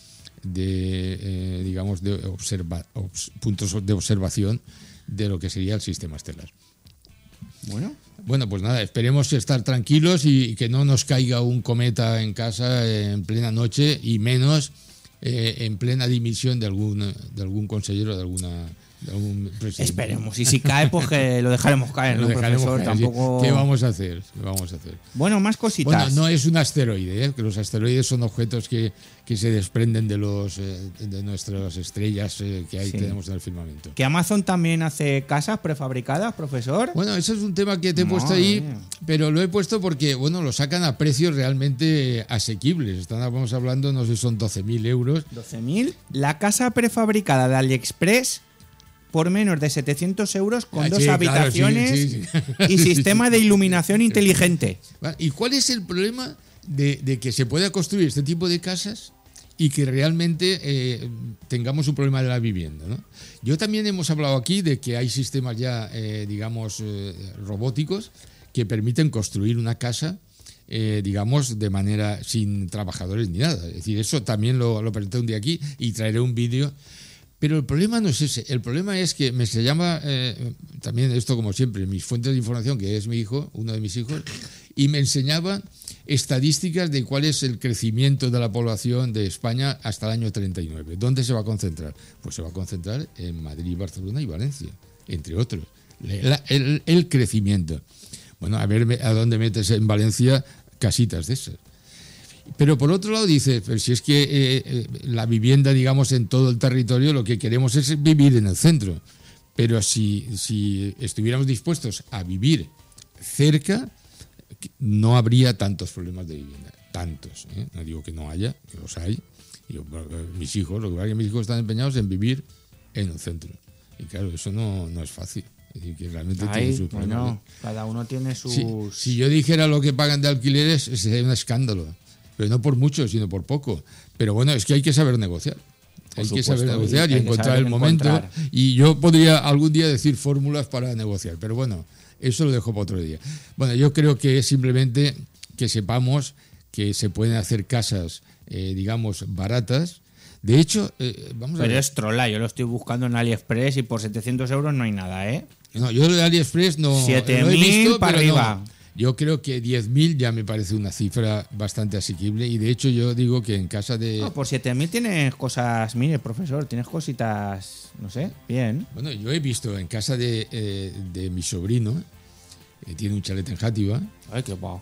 puntos de observación de lo que sería el sistema estelar. Bueno, pues nada, esperemos estar tranquilos y que no nos caiga un cometa en casa en plena noche, y menos en plena dimisión de algún consejero, de algún presidente.
Esperemos, y si cae, pues que lo dejaremos caer, ¿no, profesor? Tampoco...
¿Qué vamos a hacer?
Bueno, más cositas.
Bueno, no es un asteroide, que los asteroides son objetos que se desprenden de nuestras estrellas que tenemos en el firmamento.
¿Que Amazon también hace casas prefabricadas, profesor?
Bueno, eso es un tema que te he puesto ahí, pero lo he puesto porque, lo sacan a precios realmente asequibles. Estamos hablando, no sé, son 12.000 euros.
¿12.000? La casa prefabricada de AliExpress por menos de 700 euros con dos habitaciones y sistema de iluminación inteligente.
¿Y cuál es el problema de que se pueda construir este tipo de casas y que realmente tengamos un problema de la vivienda, ¿no? Yo también hemos hablado aquí de que hay sistemas ya, robóticos que permiten construir una casa, de manera sin trabajadores ni nada. Es decir, eso también lo presenté un día aquí y traeré un vídeo. Pero el problema no es ese. El problema es que se llama, también esto como siempre, mis fuentes de información, que es mi hijo, uno de mis hijos, y me enseñaba estadísticas de cuál es el crecimiento de la población de España hasta el año 39. ¿Dónde se va a concentrar? Pues se va a concentrar en Madrid, Barcelona y Valencia, entre otros. El crecimiento. Bueno, a ver a dónde metes en Valencia casitas de esas. Pero por otro lado dice, pero si es que la vivienda, digamos, en todo el territorio, lo que queremos es vivir en el centro. Pero si estuviéramos dispuestos a vivir cerca, no habría tantos problemas de vivienda. Tantos, ¿eh? No digo que no haya, que los hay. Mis hijos, lo que pasa es que mis hijos están empeñados en vivir en el centro. Y claro, eso no es fácil. Es decir, que realmente tiene sus problemas.
Bueno, cada uno tiene sus...
Si yo dijera lo que pagan de alquileres, sería un escándalo. Pero no por mucho, sino por poco. Pero bueno, es que hay que saber negociar. Hay que saber negociar y encontrar el momento. Y yo podría algún día decir fórmulas para negociar. Pero bueno, eso lo dejo para otro día. Bueno, yo creo que es simplemente que sepamos que se pueden hacer casas, digamos, baratas. De hecho, vamos a ver.
Pero es trola, yo lo estoy buscando en AliExpress y por 700 euros no hay nada, ¿eh?
No, yo de AliExpress no
7.000
he visto,
para arriba.
No. Yo creo que 10.000 ya me parece una cifra bastante asequible y de hecho yo digo que en casa de...
No, por 7.000 tienes cosas, mire, profesor, tienes cositas, no sé, bien.
Bueno, yo he visto en casa de mi sobrino, que tiene un chalet en Játiva.
Ay, qué guau.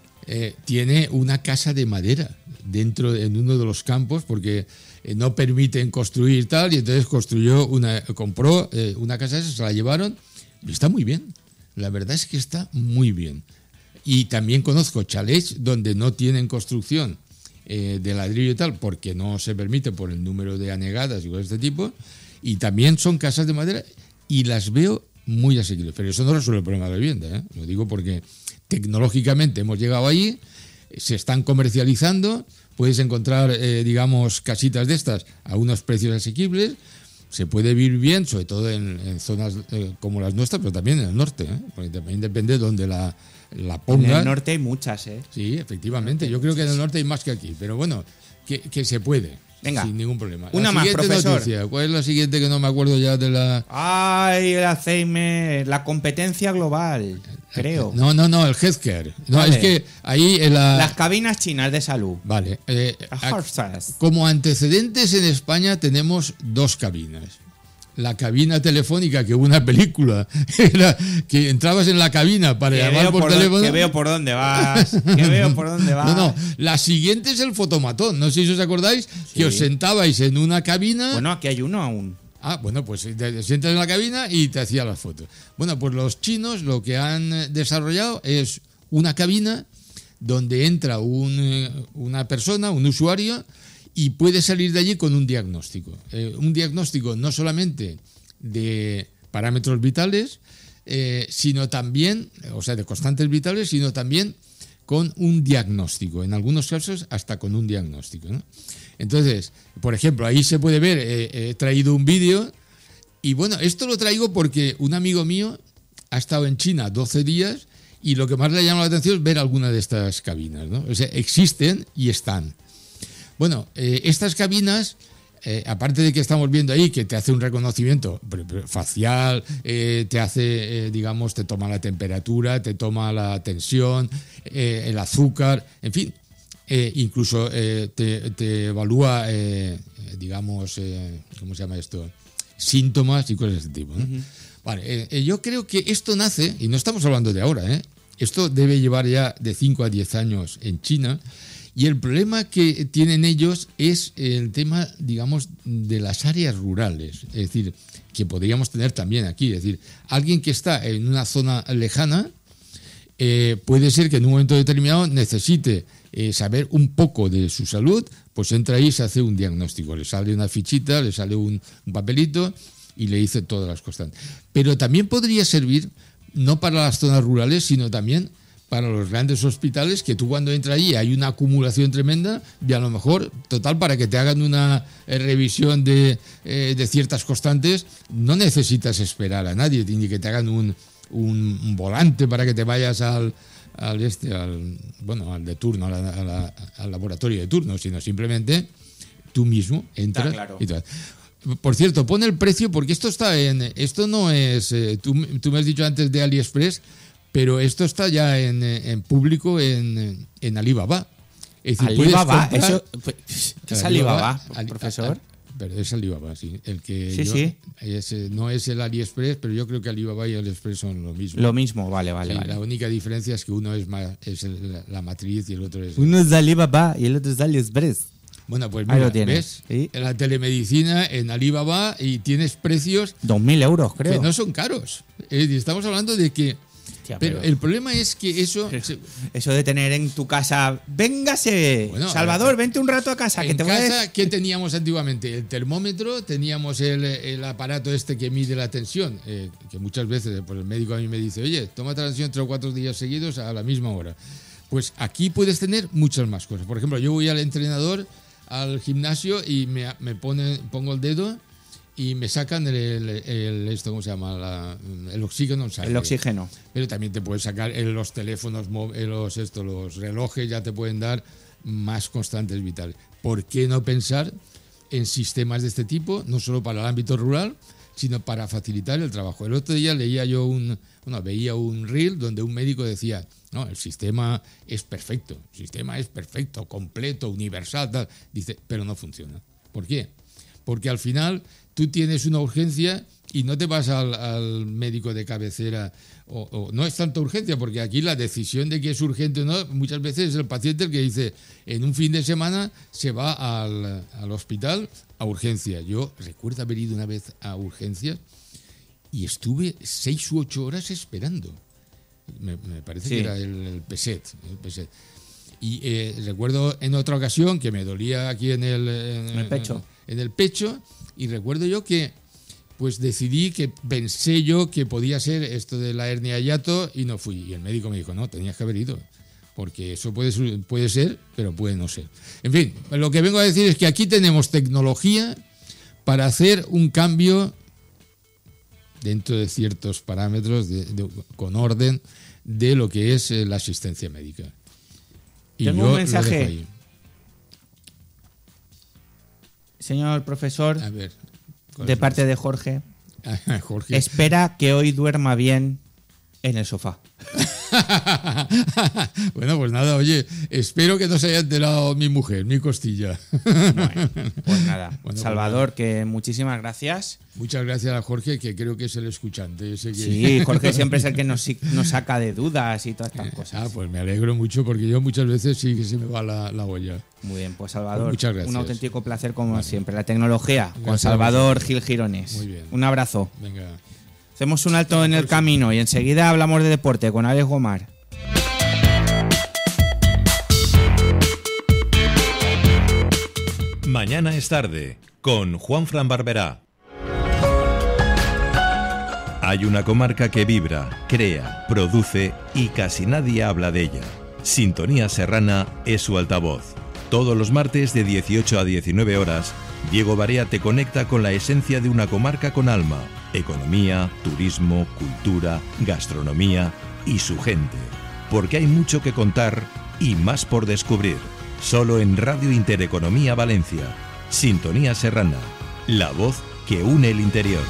Tiene una casa de madera en uno de los campos porque no permiten construir tal y entonces compró una casa esa, se la llevaron y está muy bien. La verdad es que está muy bien. Y también conozco chalets donde no tienen construcción de ladrillo y tal, porque no se permite por el número de anegadas y cosas de este tipo. Y también son casas de madera y las veo muy asequibles. Pero eso no resuelve el problema de la vivienda, ¿eh? Lo digo porque tecnológicamente hemos llegado allí, se están comercializando, puedes encontrar, digamos, casitas de estas a unos precios asequibles. Se puede vivir bien, sobre todo en zonas como las nuestras, pero también en el norte, ¿eh? Porque también depende de donde la pongan.
En el norte hay muchas, ¿eh?
Sí, efectivamente. Yo creo que en el norte hay más que aquí. Pero bueno, que se puede.
Venga.
Sin ningún problema.
Una más, profesor.
Noticia. ¿Cuál es la siguiente que no me acuerdo ya de la...?
Ay, el Alzheimer, la competencia global, creo.
No, el healthcare. No,
Vale.
es que ahí...
Las cabinas chinas de salud.
Vale. Como antecedentes en España tenemos 2 cabinas. La cabina telefónica, que hubo una película, era que entrabas en la cabina para llamar por teléfono.
Que veo por dónde vas. Que veo por dónde vas.
No, la siguiente es el fotomatón. No sé si os acordáis que os sentabais en una cabina.
Bueno, aquí hay uno aún.
Ah, bueno, pues te sientas en la cabina y te hacía las fotos. Bueno, pues los chinos lo que han desarrollado es una cabina donde entra una persona, un usuario, y puede salir de allí con un diagnóstico. Un diagnóstico no solamente de parámetros vitales, sino también, o sea, de constantes vitales, sino también con un diagnóstico. En algunos casos, hasta con un diagnóstico, ¿no? Entonces, por ejemplo, ahí se puede ver, he traído un vídeo, y bueno, esto lo traigo porque un amigo mío ha estado en China 12 días y lo que más le llama la atención es ver alguna de estas cabinas, ¿no? O sea, existen y están. Bueno, estas cabinas, aparte de que estamos viendo ahí que te hace un reconocimiento facial, te hace, digamos, te toma la temperatura, te toma la tensión, el azúcar, en fin, incluso te evalúa, digamos, ¿cómo se llama esto? Síntomas y cosas de este tipo, ¿no? Uh-huh. Vale, yo creo que esto nace, y no estamos hablando de ahora, esto debe llevar ya de 5 a 10 años en China. Y el problema que tienen ellos es el tema, digamos, de las áreas rurales. Es decir, que podríamos tener también aquí. Es decir, alguien que está en una zona lejana puede ser que en un momento determinado necesite saber un poco de su salud, pues entra ahí y se hace un diagnóstico. Le sale una fichita, le sale un papelito y le dice todas las constantes. Pero también podría servir, no para las zonas rurales, sino también para los grandes hospitales, que tú cuando entras allí hay una acumulación tremenda y a lo mejor, total, para que te hagan una revisión de ciertas constantes, no necesitas esperar a nadie, ni que te hagan un volante para que te vayas al de turno, al laboratorio de turno, sino simplemente tú mismo entras. Claro. Y tal. Por cierto, pon el precio porque esto no es, tú me has dicho antes de AliExpress, pero esto está ya en público en Alibaba. Es decir,
Alibaba, ¿qué es Alibaba, profesor?
Pero es Alibaba, sí. El que
Sí.
No es el AliExpress, pero yo creo que Alibaba y AliExpress son lo mismo.
Lo mismo, vale.
La única diferencia es que uno es la matriz y el otro es...
Uno es Alibaba y el otro es AliExpress.
Bueno, pues
Ahí
mira,
lo tienes.
¿ves?
¿Sí?
En la telemedicina, en Alibaba, y tienes precios...
2.000 euros, creo.
Que no son caros. Estamos hablando de que...
Hostia,
pero el problema es que eso...
Eso de tener en tu casa... ¡Véngase!
Bueno,
Salvador, vente un rato a casa.
En
que te voy
casa, ¿qué teníamos antiguamente? El termómetro, teníamos el aparato este que mide la tensión, que muchas veces pues el médico a mí me dice, oye, toma tensión 3 o 4 días seguidos a la misma hora. Pues aquí puedes tener muchas más cosas. Por ejemplo, yo voy al entrenador, al gimnasio, y pongo el dedo y me sacan esto, ¿cómo se llama? El oxígeno en sangre.
El oxígeno.
Pero también te pueden sacar los teléfonos, los relojes, ya te pueden dar más constantes vitales. ¿Por qué no pensar en sistemas de este tipo, no solo para el ámbito rural, sino para facilitar el trabajo? El otro día veía un reel donde un médico decía, no, el sistema es perfecto, completo, universal, tal. Dice, pero no funciona. ¿Por qué? Porque al final tú tienes una urgencia y no te vas al médico de cabecera, o no es tanta urgencia, porque aquí la decisión de que es urgente o no, muchas veces es el paciente el que dice, en un fin de semana se va al hospital a urgencia. Yo recuerdo haber ido una vez a urgencias y estuve 6 u 8 horas esperando. Me parece que era el PESET. Y recuerdo en otra ocasión que me dolía aquí en el pecho. En el pecho, y recuerdo yo que pues pensé yo que podía ser esto de la hernia hiato y no fui. Y el médico me dijo, no, tenías que haber ido, porque eso puede ser, pero puede no ser. En fin, lo que vengo a decir es que aquí tenemos tecnología para hacer un cambio dentro de ciertos parámetros, con orden, de lo que es la asistencia médica. Y
tengo
yo
un mensaje.
lo dejo ahí.
Señor profesor,
a ver,
de parte de Jorge,
Jorge,
espera que hoy duerma bien en el sofá.
Bueno, pues nada, oye, espero que no se haya enterado mi mujer, mi costilla.
Bueno, pues nada,
Bueno,
Salvador, que muchísimas gracias.
Muchas gracias a Jorge, que creo que es el escuchante. Ese que...
Sí, Jorge siempre es el que nos saca de dudas y todas estas cosas.
Pues me alegro mucho, porque yo muchas veces sí que se me va la olla.
Muy bien, pues Salvador,
muchas gracias.
Un auténtico placer como siempre. La tecnología con Salvador Gil Girones.
Muy bien.
Un abrazo.
Venga.
Hacemos un alto en el camino y enseguida hablamos de deporte con Alex Gomar.
Mañana es tarde, con Juanfran Barberá. Hay una comarca que vibra, crea, produce y casi nadie habla de ella. Sintonía Serrana es su altavoz. Todos los martes de 18 a 19 horas, Diego Barea te conecta con la esencia de una comarca con alma, economía, turismo, cultura, gastronomía y su gente. Porque hay mucho que contar y más por descubrir. Solo en Radio Intereconomía Valencia. Sintonía Serrana, la voz que une el interior.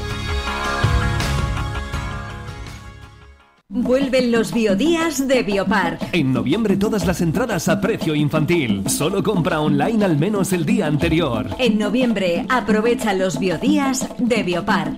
Vuelven los biodías de Biopark.
En noviembre todas las entradas a precio infantil. Solo compra online al menos el día anterior.
En noviembre aprovecha los biodías de Biopark.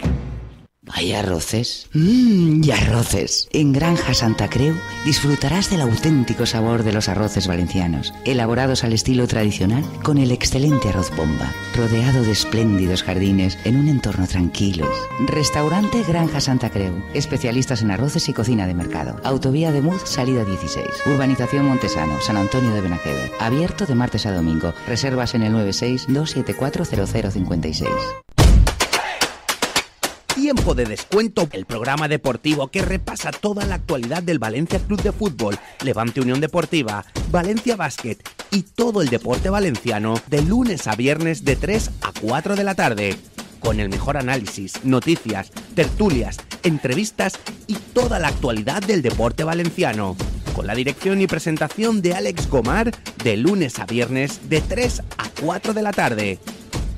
¿Hay arroces? Y arroces. En Granja Santa Creu disfrutarás del auténtico sabor de los arroces valencianos, elaborados al estilo tradicional con el excelente arroz bomba, rodeado de espléndidos jardines en un entorno tranquilo. Restaurante Granja Santa Creu, especialistas en arroces y cocina de mercado. Autovía de Muz, salida 16. Urbanización Montesano, San Antonio de Benajever. Abierto de martes a domingo. Reservas en el 96-274-0056.
Tiempo de descuento, el programa deportivo que repasa toda la actualidad del Valencia Club de Fútbol, Levante Unión Deportiva, Valencia Básquet y todo el deporte valenciano de lunes a viernes de 3 a 4 de la tarde. Con el mejor análisis, noticias, tertulias, entrevistas y toda la actualidad del deporte valenciano. Con la dirección y presentación de Alex Gomar de lunes a viernes de 3 a 4 de la tarde.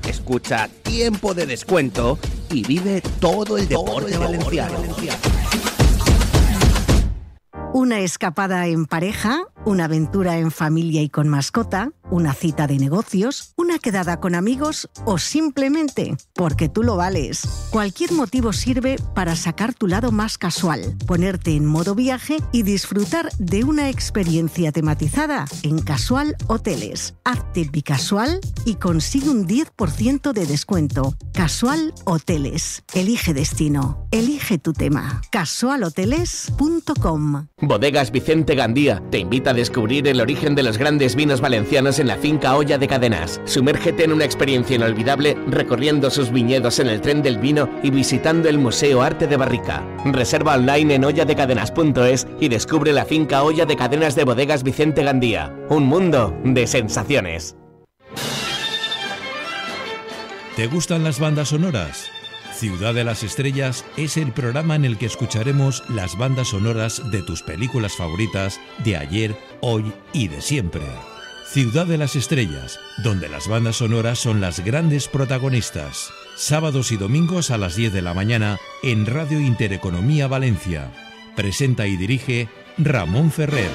Escucha Tiempo de Descuento y vive todo el deporte valenciano.
Una escapada en pareja, una aventura en familia y con mascota, una cita de negocios, una una quedada con amigos o simplemente porque tú lo vales. Cualquier motivo sirve para sacar tu lado más casual, ponerte en modo viaje y disfrutar de una experiencia tematizada en Casual Hoteles. Hazte bicasual y consigue un 10% de descuento. Casual Hoteles. Elige destino. Elige tu tema. casualhoteles.com.
Bodegas Vicente Gandía te invita a descubrir el origen de los grandes vinos valencianos en la finca Olla de Cadenas. Sumérgete en una experiencia inolvidable recorriendo sus viñedos en el tren del vino y visitando el Museo Arte de Barrica. Reserva online en olladecadenas.es y descubre la finca Olla de Cadenas de Bodegas Vicente Gandía. Un mundo de sensaciones.
¿Te gustan las bandas sonoras? Ciudad de las Estrellas es el programa en el que escucharemos las bandas sonoras de tus películas favoritas de ayer, hoy y de siempre. Ciudad de las Estrellas, donde las bandas sonoras son las grandes protagonistas. Sábados y domingos a las 10 de la mañana en Radio Intereconomía Valencia. Presenta y dirige Ramón Ferrer.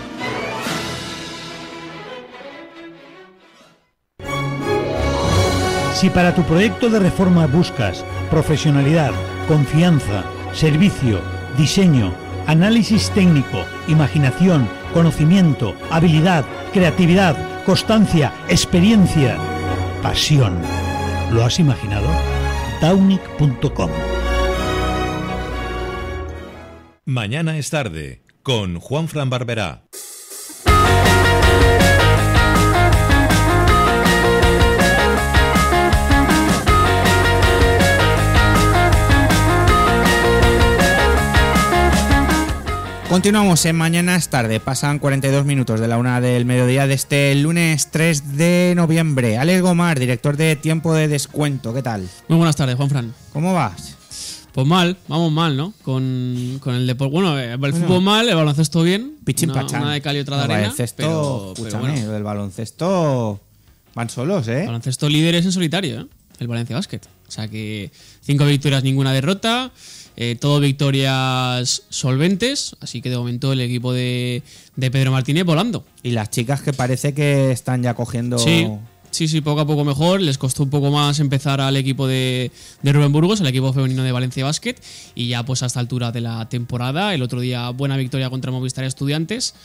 Si para tu proyecto de reforma buscas profesionalidad, confianza, servicio, diseño, análisis técnico, imaginación, conocimiento, habilidad, creatividad, constancia, experiencia, pasión, ¿lo has imaginado? Taunic.com.
Mañana es tarde, con Juanfran Barberá.
Continuamos en Mañana es tarde. Pasan 42 minutos de la 1 del mediodía de este lunes 3 de noviembre. Alex Gomar, director de Tiempo de Descuento. ¿Qué tal?
Muy buenas tardes, Juanfran.
¿Cómo vas?
Pues mal, vamos mal, ¿no? Con el deporte. Bueno, el fútbol mal, el baloncesto bien.
Pichín pachán.
Una de cal y otra de arena.
El baloncesto, escúchame, bueno. El baloncesto van solos, ¿eh?
El baloncesto líderes en solitario, ¿eh? El Valencia Basket. O sea que 5 victorias, ninguna derrota. Todo victorias solventes, así que de momento el equipo de Pedro Martínez volando.
Y las chicas que parece que están ya cogiendo...
Sí, poco a poco mejor. Les costó un poco más empezar al equipo de Rubén Burgos, el equipo femenino de Valencia Basket, y ya pues a esta altura de la temporada, el otro día buena victoria contra Movistar Estudiantes.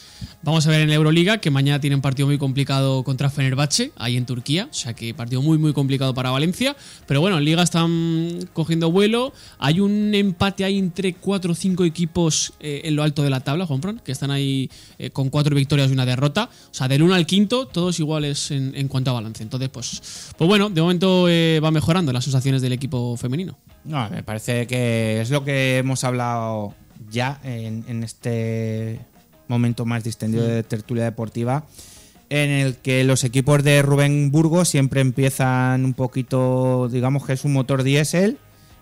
Vamos a ver en la Euroliga, que mañana tienen partido muy complicado contra Fenerbahce, ahí en Turquía, o sea que partido muy muy complicado para Valencia, pero bueno, en Liga están cogiendo vuelo. Hay un empate ahí entre 4 o 5 equipos en lo alto de la tabla, Juanfran, que están ahí con 4 victorias y una derrota, o sea, del 1 al 5 todos iguales en cuanto a balance. Entonces, pues bueno, de momento va mejorando las sensaciones del equipo femenino.
No, me parece que es lo que hemos hablado ya en este momento más distendido de tertulia deportiva, en el que los equipos de Rubén Burgos siempre empiezan un poquito, digamos que es un motor diésel,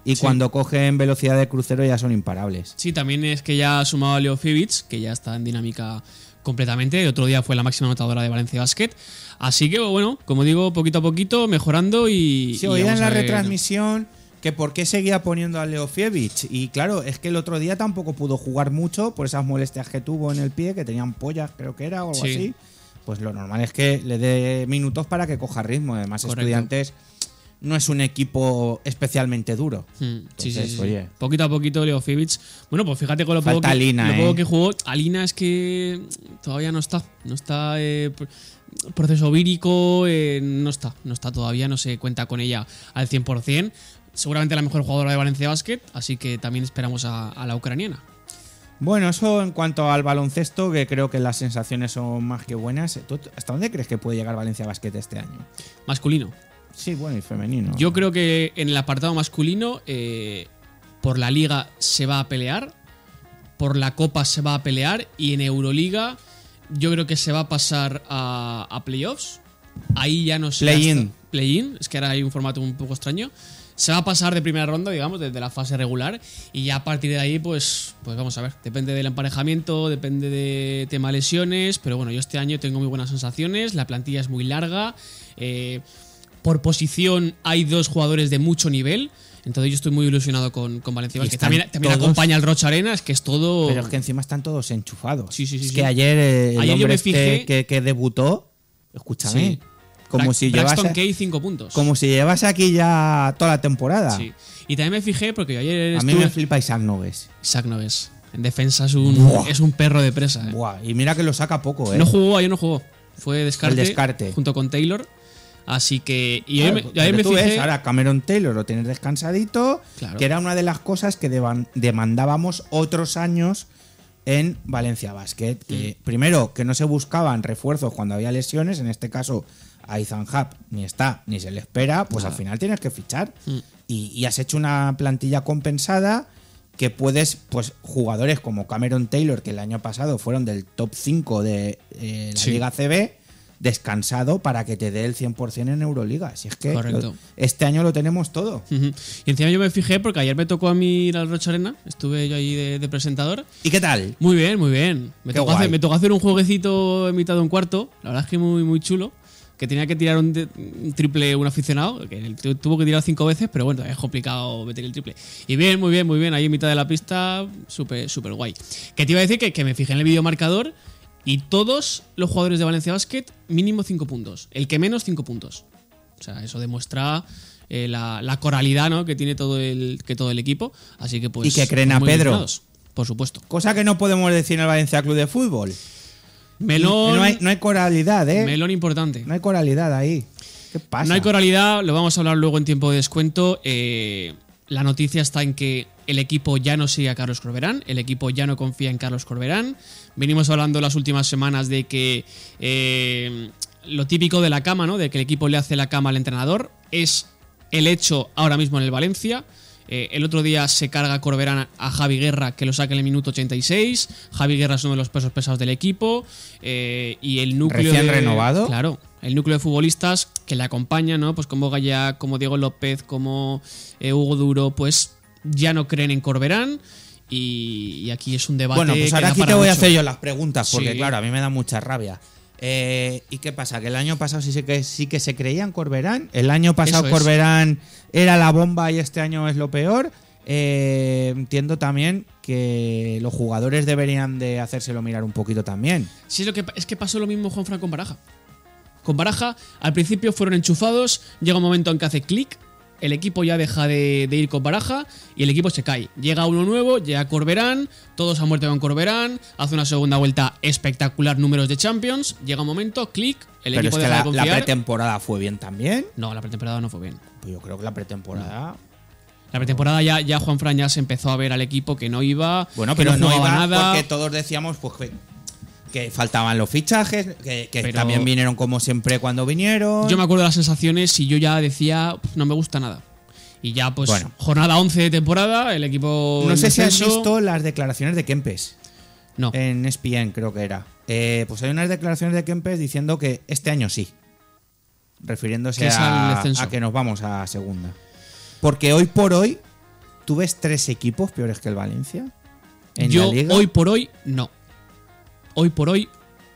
y cuando cogen velocidad de crucero ya son imparables.
Sí, también es que ya ha sumado a Leo Fibic, que ya está en dinámica completamente. El otro día fue la máxima anotadora de Valencia Basket. Así que, bueno, como digo, poquito a poquito, mejorando y...
Sí, oía en la retransmisión que por qué seguía poniendo a Leo Fibic. Y claro, es que el otro día tampoco pudo jugar mucho por esas molestias que tuvo en el pie, que tenían pollas, creo que era, o algo así. Pues lo normal es que le dé minutos para que coja ritmo. Además, correcto. Estudiantes no es un equipo especialmente duro. Entonces,
sí. Oye, poquito a poquito Leo Fibic. Bueno, pues fíjate con lo poco que jugó. Alina es que todavía no está. No está... proceso vírico, no está todavía, no se cuenta con ella al 100%. Seguramente la mejor jugadora de Valencia Basket, así que también esperamos a la ucraniana.
Bueno, eso en cuanto al baloncesto, que creo que las sensaciones son más que buenas. ¿Tú hasta dónde crees que puede llegar Valencia Basket este año?
Masculino.
Sí, bueno, y femenino.
Yo creo que en el apartado masculino, por la Liga se va a pelear, por la Copa se va a pelear, y en Euroliga yo creo que se va a pasar a playoffs. Ahí ya no sé. Play-in, es que ahora hay un formato un poco extraño. Se va a pasar de primera ronda, digamos, desde la fase regular, y ya a partir de ahí, pues vamos a ver. Depende del emparejamiento, depende de tema lesiones, pero bueno, yo este año tengo muy buenas sensaciones. La plantilla es muy larga. Por posición hay 2 jugadores de mucho nivel. Entonces yo estoy muy ilusionado con Valencia Basket. También acompaña el Rocha Arena, es que es todo...
Pero es que encima están todos enchufados.
Sí.
Es que ayer el hombre
yo me fijé
que debutó, escúchame, Como si
Braxton
llevase,
Key 5 puntos.
como si llevase aquí ya toda la temporada.
Sí. Y también me fijé, porque yo ayer
A mí me flipa Isaac Noves.
Isaac Noves. En defensa es un perro de presa.
Buah, y mira que lo saca poco,
No jugó, ayer no jugó. Fue
El descarte.
junto con Taylor. Así que. Y
Claro,
ayer me
tú
fijé.
ves, ahora Cameron Taylor lo tienes descansadito,
Claro.
que era una de las cosas que demandábamos otros años en Valencia Basket. Que, primero, que no se buscaban refuerzos cuando había lesiones, en este caso a Ethan Happ ni está ni se le espera, pues al final tienes que fichar. Y has hecho una plantilla compensada que puedes, pues jugadores como Cameron Taylor, que el año pasado fueron del top 5 de la Liga CB, descansado para que te dé el 100% en Euroliga. Si es que este año lo tenemos todo.
Y encima yo me fijé porque ayer me tocó a mí ir al Rocha Arena. Estuve yo ahí de presentador.
¿Y qué tal?
Muy bien, muy bien. Me tocó hacer un jueguecito en mitad de un cuarto. La verdad es que muy, muy chulo. Que tenía que tirar un triple un aficionado, que tuvo que tirar 5 veces, pero bueno, es complicado meter el triple. Y bien, muy bien, muy bien. Ahí en mitad de la pista, súper guay. Que te iba a decir que me fijé en el videomarcador y todos los jugadores de Valencia Basket, mínimo 5 puntos. El que menos, 5 puntos. O sea, eso demuestra la coralidad, ¿no?, que tiene todo el equipo. Así que pues.
Y que creen a
muy
Pedro.
disciplinados, por supuesto.
Cosa que no podemos decir en el Valencia Club de Fútbol.
Melón.
No hay coralidad, ¿eh?
Melón importante.
No hay coralidad ahí. ¿Qué pasa?
No hay coralidad, lo vamos a hablar luego en tiempo de descuento. La noticia está en que el equipo ya no sigue a Carlos Corberán, el equipo ya no confía en Carlos Corberán. Venimos hablando las últimas semanas de que lo típico de la cama, ¿no?, de que el equipo le hace la cama al entrenador, es el hecho ahora mismo en el Valencia. El otro día se carga Corberán a Javi Guerra, que lo saca en el minuto 86. Javi Guerra es uno de los pesos pesados del equipo. Y el núcleo
recién renovado.
Claro, el núcleo de futbolistas que le acompañan, ¿no?, pues como Gallá, como Diego López, como Hugo Duro, pues ya no creen en Corberán. Y aquí es un debate.
Bueno, pues ahora
que da
aquí
para
te voy a
mucho.
hacer yo las preguntas, porque
Sí.
claro, a mí me da mucha rabia. ¿Y qué pasa? ¿Que el año pasado sí que se creía en Corberán? ¿El año pasado
Eso es.
Corberán era la bomba y este año es lo peor? Entiendo también que los jugadores deberían de hacérselo mirar un poquito también.
Sí, es que pasó lo mismo Juanfran con Baraja. Con Baraja, al principio fueron enchufados, llega un momento en que hace clic, el equipo ya deja de ir con Baraja y el equipo se cae. Llega uno nuevo, llega Corberán, todos han muerto con Corberán, hace una segunda vuelta espectacular, números de Champions, llega un momento, clic, el
Pero
equipo
es que
deja de
la
confiar.
pretemporada fue bien también.
No, la pretemporada no fue bien.
Pues yo creo que la pretemporada...
La pretemporada ya Juanfran ya se empezó a ver al equipo que no iba,
Bueno,
que
pero no
jugaba
iba
nada.
porque todos decíamos pues que faltaban los fichajes, que
Pero-
también vinieron como siempre cuando vinieron.
Yo me acuerdo de las sensaciones y yo ya decía, no me gusta nada. Y ya pues
Bueno.
jornada 11 de temporada, el equipo
No
en
sé si has
descenso.
visto las declaraciones de Kempes.
No.
En ESPN creo que era. Pues hay unas declaraciones de Kempes diciendo que este año sí. Refiriéndose
Que es al
a
descenso.
que nos vamos a segunda. Porque hoy por hoy, ¿tú ves 3 equipos peores que el Valencia? En
Yo
la liga.
hoy por hoy no. Hoy por hoy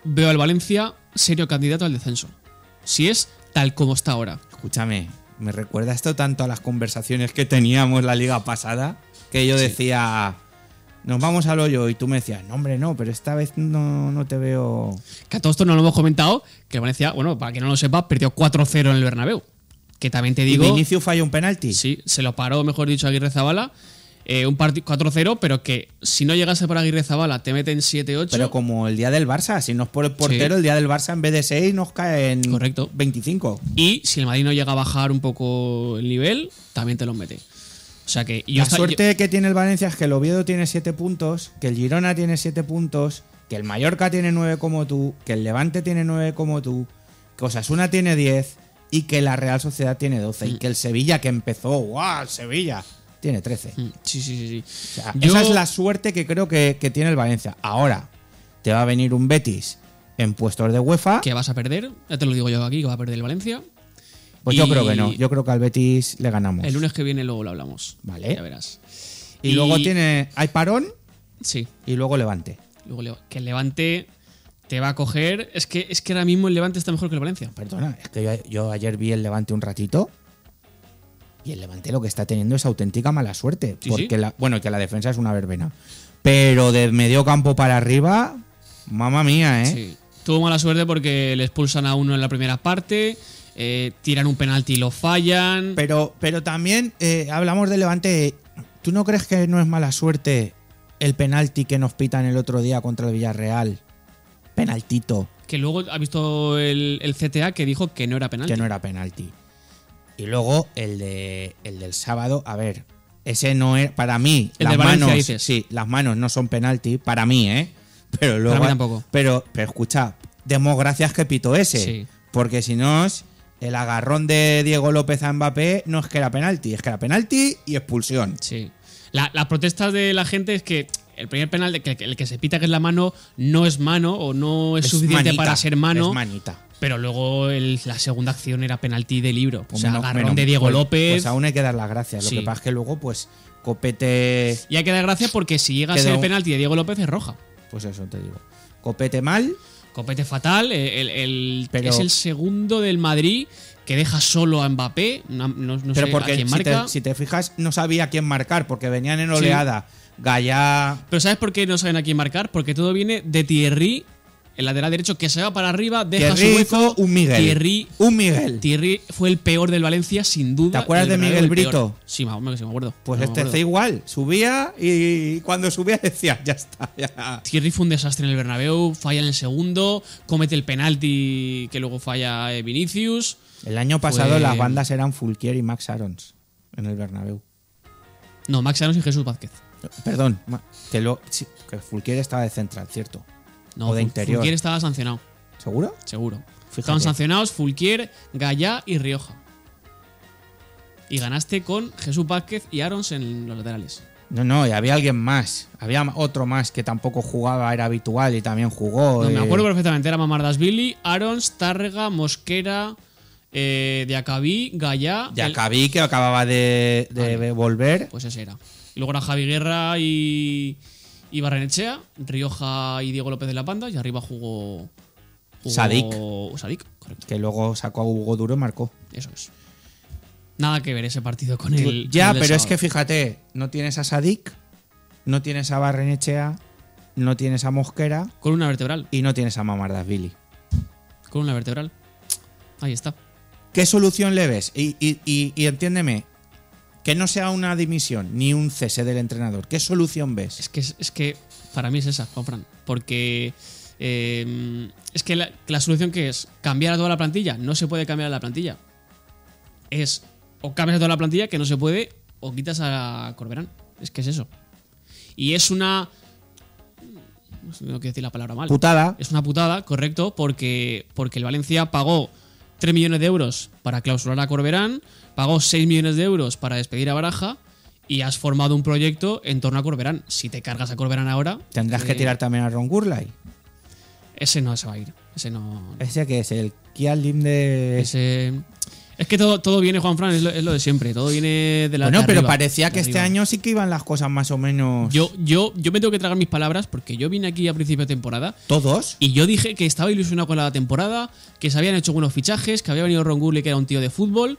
veo al Valencia serio candidato al descenso. Si es tal como está ahora.
Escúchame, me recuerda esto tanto a las conversaciones que teníamos la liga pasada, que yo decía, nos vamos al hoyo, y tú me decías, no hombre, no, pero esta vez no te veo...
Que a todo esto no lo hemos comentado, que el Valencia, bueno, para que no lo sepa, perdió 4-0 en el Bernabéu. Que también te digo...
¿Y Vinicius falló un penalti?
Sí, se lo paró, mejor dicho, Aguirre Zabala. Un partido 4-0, pero que si no llegase por Aguirre Zabala te meten 7-8.
Pero como el día del Barça, si no es por el portero,
Sí.
el día del Barça en vez de 6 nos cae en 25.
Y si el Madrid no llega a bajar un poco el nivel, también te los mete. O sea que...
La suerte que tiene el Valencia es que el Oviedo tiene 7 puntos, que el Girona tiene 7 puntos, que el Mallorca tiene 9 como tú, que el Levante tiene 9 como tú, que Osasuna tiene 10 y que la Real Sociedad tiene 12. Y que el Sevilla, que empezó, ¡guau! El Sevilla tiene 13.
Sí.
O sea, esa es la suerte que creo que tiene el Valencia. Ahora te va a venir un Betis en puestos de UEFA.
Que vas a perder, ya te lo digo yo aquí, que va a perder el Valencia.
Pues yo creo que no. Yo creo que al Betis le ganamos.
El lunes que viene luego lo hablamos.
Vale.
Ya verás.
Y luego hay parón.
Sí.
Y luego Levante.
Luego que el Levante te va a coger. Es que ahora mismo el Levante está mejor que el Valencia.
Perdona, es que yo ayer vi el Levante un ratito. Y el Levante lo que está teniendo es auténtica mala suerte.
Sí,
porque
sí.
bueno, que la defensa es una verbena. Pero de medio campo para arriba, mamma mía, ¿eh?
Sí. Tuvo mala suerte porque le expulsan a uno en la primera parte. tiran un penalti y lo fallan.
Pero también hablamos de Levante. ¿Tú no crees que no es mala suerte el penalti que nos pitan el otro día contra el Villarreal? Penaltito.
Que luego ha visto el CTA que dijo que no era penalti.
Que no era penalti. Y luego el del sábado, a ver, ese no es, para mí,
el
las
de Valencia,
manos,
dices.
sí, las manos no son penalti, para mí, pero luego,
Para mí tampoco.
Pero escucha, demos gracias que pitó ese,
Sí.
porque si no, el agarrón de Diego López a Mbappé no es que era penalti, es que era penalti y expulsión.
Sí. Las protestas de la gente es que el primer penal, el que se pita que es la mano, no es mano o no es suficiente
manita,
para ser mano.
Es manita.
Pero luego la segunda acción era penalti de libro.
Pues
o sea,
menos-
agarrón
menos-
de Diego
pues-
López.
Pues aún hay que dar las gracias.
Sí.
Lo que pasa es que luego, pues, Copete.
Y hay que dar gracias porque si llega a
Quedó-
ser penalti de Diego López es roja.
Pues eso te digo. Copete mal.
Copete fatal.
Pero-
es el segundo del Madrid que deja solo a Mbappé. No
Pero
sé
porque
a quién
si
marca.
si te fijas, no sabía a quién marcar, porque venían en oleada. Gallá.
Pero ¿sabes por qué no saben a quién marcar? Porque todo viene de Thierry, el lateral derecho, que se va para arriba, deja
Thierry
su hueco.
hizo un Miguel.
Un
Miguel.
Thierry fue el peor del Valencia, sin duda.
¿Te acuerdas
El
de
Bernabéu,
Miguel
el peor.
Brito?
Sí, me acuerdo.
Pues
Me
este
acuerdo.
hace igual. Subía y cuando subía decía, ya está. Ya.
Thierry fue un desastre en el Bernabéu, falla en el segundo, comete el penalti que luego falla Vinicius.
El año pasado
Fue-
las bandas eran Fulquier y Max Arons en el Bernabéu.
No, Max Arons y Jesús Vázquez.
Perdón, sí, que Fulquier estaba de central, ¿cierto?
No,
o de interior.
Fulquier estaba sancionado.
¿Seguro?
Seguro.
Fíjate.
Estaban sancionados Fulquier, Gallá y Rioja. Y ganaste con Jesús Vázquez y Arons en los laterales.
No, y había alguien más. Había otro más que tampoco jugaba, era habitual y también jugó.
No, me acuerdo perfectamente, era Mamardashvili, Arons, Tárrega, Mosquera, Diacabí, Gallá.
Diacabí, que acababa de volver.
Pues ese era. Y luego era Javi Guerra y Barrenechea, Rioja y Diego López de la Panda, y arriba jugó
Sadik,
correcto.
que luego sacó a Hugo Duro y marcó.
Eso es. Nada que ver ese partido con el.
Ya,
con el del
pero es
sábado.
que fíjate, no tienes a Sadik, no tienes a Barrenechea, no tienes a Mosquera.
Columna vertebral.
Y no tienes a Mamardashvili.
Columna vertebral. Ahí está.
¿Qué solución le ves? Y entiéndeme, que no sea una dimisión ni un cese del entrenador. ¿Qué solución ves?
Es que para mí es esa, Juanfran. Porque es que la solución que es cambiar a toda la plantilla. No se puede cambiar a la plantilla. Es o cambias a toda la plantilla, que no se puede, o quitas a Corberán. Es que es eso. Y es una... No sé, tengo que decir la palabra mal.
Putada.
Es una putada, correcto, porque el Valencia pagó 3 millones de euros para clausurar a Corberán, pagó 6 millones de euros para despedir a Baraja y has formado un proyecto en torno a Corberán. Si te cargas a Corberán ahora...
Tendrás que tirar también a Ron Gurlay.
Ese no se va a ir. Ese no...
Ese que es el Kia Lim de...
Ese... Es que todo viene, Juanfran, es lo de siempre. Todo viene de la
Bueno,
de
pero
arriba,
parecía
de
que este
arriba.
año sí que iban las cosas más o menos...
Yo me tengo que tragar mis palabras porque yo vine aquí a principio de temporada.
¿Todos?
Y yo dije que estaba ilusionado con la temporada, que se habían hecho buenos fichajes, que había venido Ron Gurley, que era un tío de fútbol.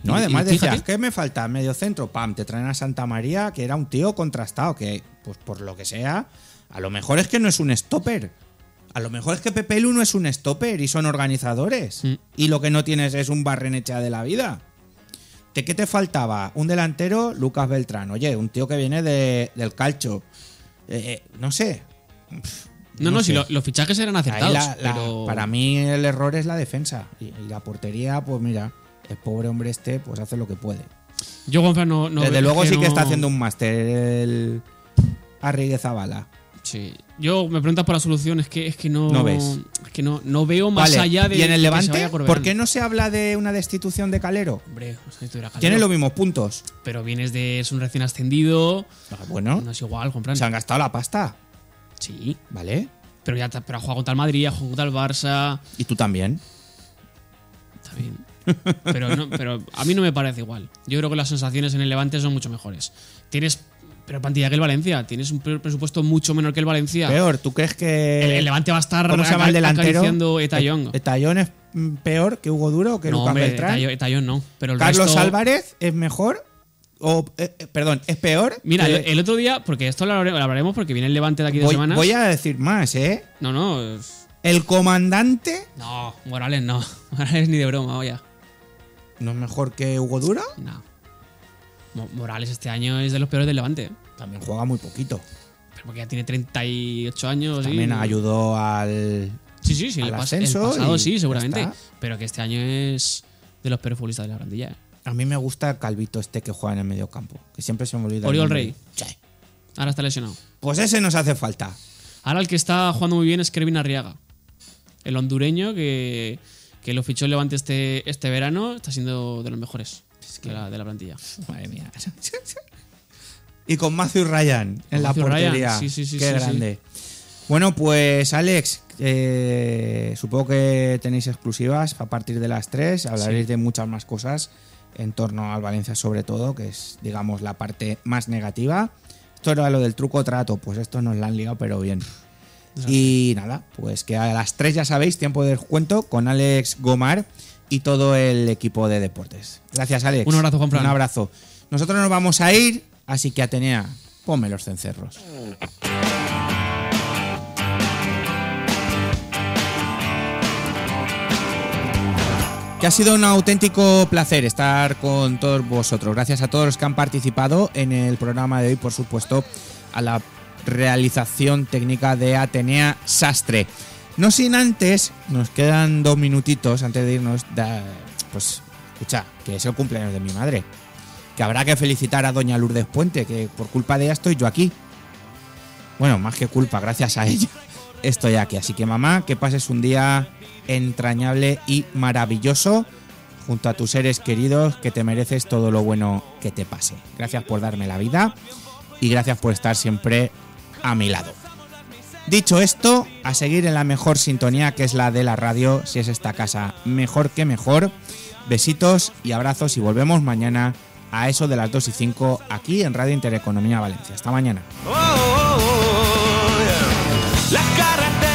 No, además decías,
fíjate,
¿qué me falta? Medio centro, pam, te traen a Santa María, que era un tío contrastado, que, pues por lo que sea, a lo mejor es que no es un stopper. A lo mejor es que Pepe Lu no es un stopper y son organizadores. Y lo que no tienes es un Barrenechea de la vida. ¿De qué te faltaba? Un delantero, Lucas Beltrán. Oye, un tío que viene del calcio. No sé.
No,
sé.
si los fichajes eran acertados.
Ahí
pero...
Para mí el error es la defensa. Y la portería, pues mira, el pobre hombre pues hace lo que puede.
Yo, Juanfran, no...
Desde luego sí que
no-
está haciendo un máster el Arrigue Zabala.
Sí. Yo me preguntas por la solución, es que no...
No ves.
Es que no veo más
Vale,
allá de...
¿y en el
que se
Levante?
vaya Corberán.
¿Por qué no se habla de una destitución de Calero?
Hombre, o sea, esto era
Tiene
Calero.
los mismos puntos.
Pero vienes de... Es un recién ascendido.
Bueno.
No es igual, Juanfran.
Se han gastado la pasta.
Sí.
¿Vale?
Pero ya pero ha jugado contra el Madrid, ha jugado contra el Barça.
Y tú también.
También. Pero a mí no me parece igual. Yo creo que las sensaciones en el Levante son mucho mejores. Tienes pero plantilla que el Valencia. Tienes un presupuesto mucho menor que el Valencia.
Peor, ¿tú crees que
el Levante va a estar
¿cómo se llama el delantero?
acariciando Etayón?
¿Etayón es peor que Hugo Duro o que
No,
Lucas
hombre,
Beltrán?
Etayón no. Pero el
¿Carlos
resto-
Álvarez es mejor? O, perdón, ¿es peor?
Mira,
que-
el otro día, porque esto lo hablaremos porque viene el Levante de aquí 2 semanas.
Voy a decir más, ¿eh?
No,
El comandante
No, Morales no. Morales ni de broma, oye.
no es mejor que Hugo Dura.
No. Morales este año es de los peores del Levante.
También juega muy poquito.
Pero porque ya tiene 38 años.
También ayudó al
Sí,
al
el
ascenso
pasado
y
sí,
ya
seguramente.
está.
Pero que este año es de los peores futbolistas de la plantilla.
A mí me gusta el calvito este que juega en el medio campo, que siempre se me olvida.
Oriol
el nombre.
Rey.
Sí.
Ahora está lesionado.
Pues ese nos hace falta.
Ahora el que está jugando muy bien es Kevin Arriaga. El hondureño que lo fichó el Levante este verano. Está siendo de los mejores de la plantilla.
Madre mía. Y con Matthew Ryan en la
Matthew
portería.
Ryan, sí,
Qué grande. Bueno, pues Alex, supongo que tenéis exclusivas a partir de las 3. Hablaréis de muchas más cosas en torno al Valencia, sobre todo, que es, digamos, la parte más negativa. Esto era lo del truco trato, pues esto nos la han liado, pero bien. Y nada, pues que a las 3 ya sabéis, tiempo de descuento con Alex Gomar y todo el equipo de deportes. Gracias, Alex.
Un abrazo, Juanfran.
Un abrazo. Nosotros nos vamos a ir, así que Atenea, ponme los cencerros. Que ha sido un auténtico placer estar con todos vosotros. Gracias a todos los que han participado en el programa de hoy, por supuesto, a la realización técnica de Atenea Sastre. No sin antes, nos quedan 2 minutitos antes de irnos. Pues, escucha, que es el cumpleaños de mi madre. Que habrá que felicitar a doña Lourdes Puente, que por culpa de ella estoy yo aquí. Bueno, más que culpa, gracias a ella estoy aquí. Así que, mamá, que pases un día entrañable y maravilloso junto a tus seres queridos, que te mereces todo lo bueno que te pase. Gracias por darme la vida y gracias por estar siempre a mi lado. Dicho esto, a seguir en la mejor sintonía, que es la de la radio. Si es esta casa, mejor que mejor. Besitos y abrazos y volvemos mañana a eso de las 2:05 aquí en Radio Intereconomía Valencia. Hasta mañana.
La carretera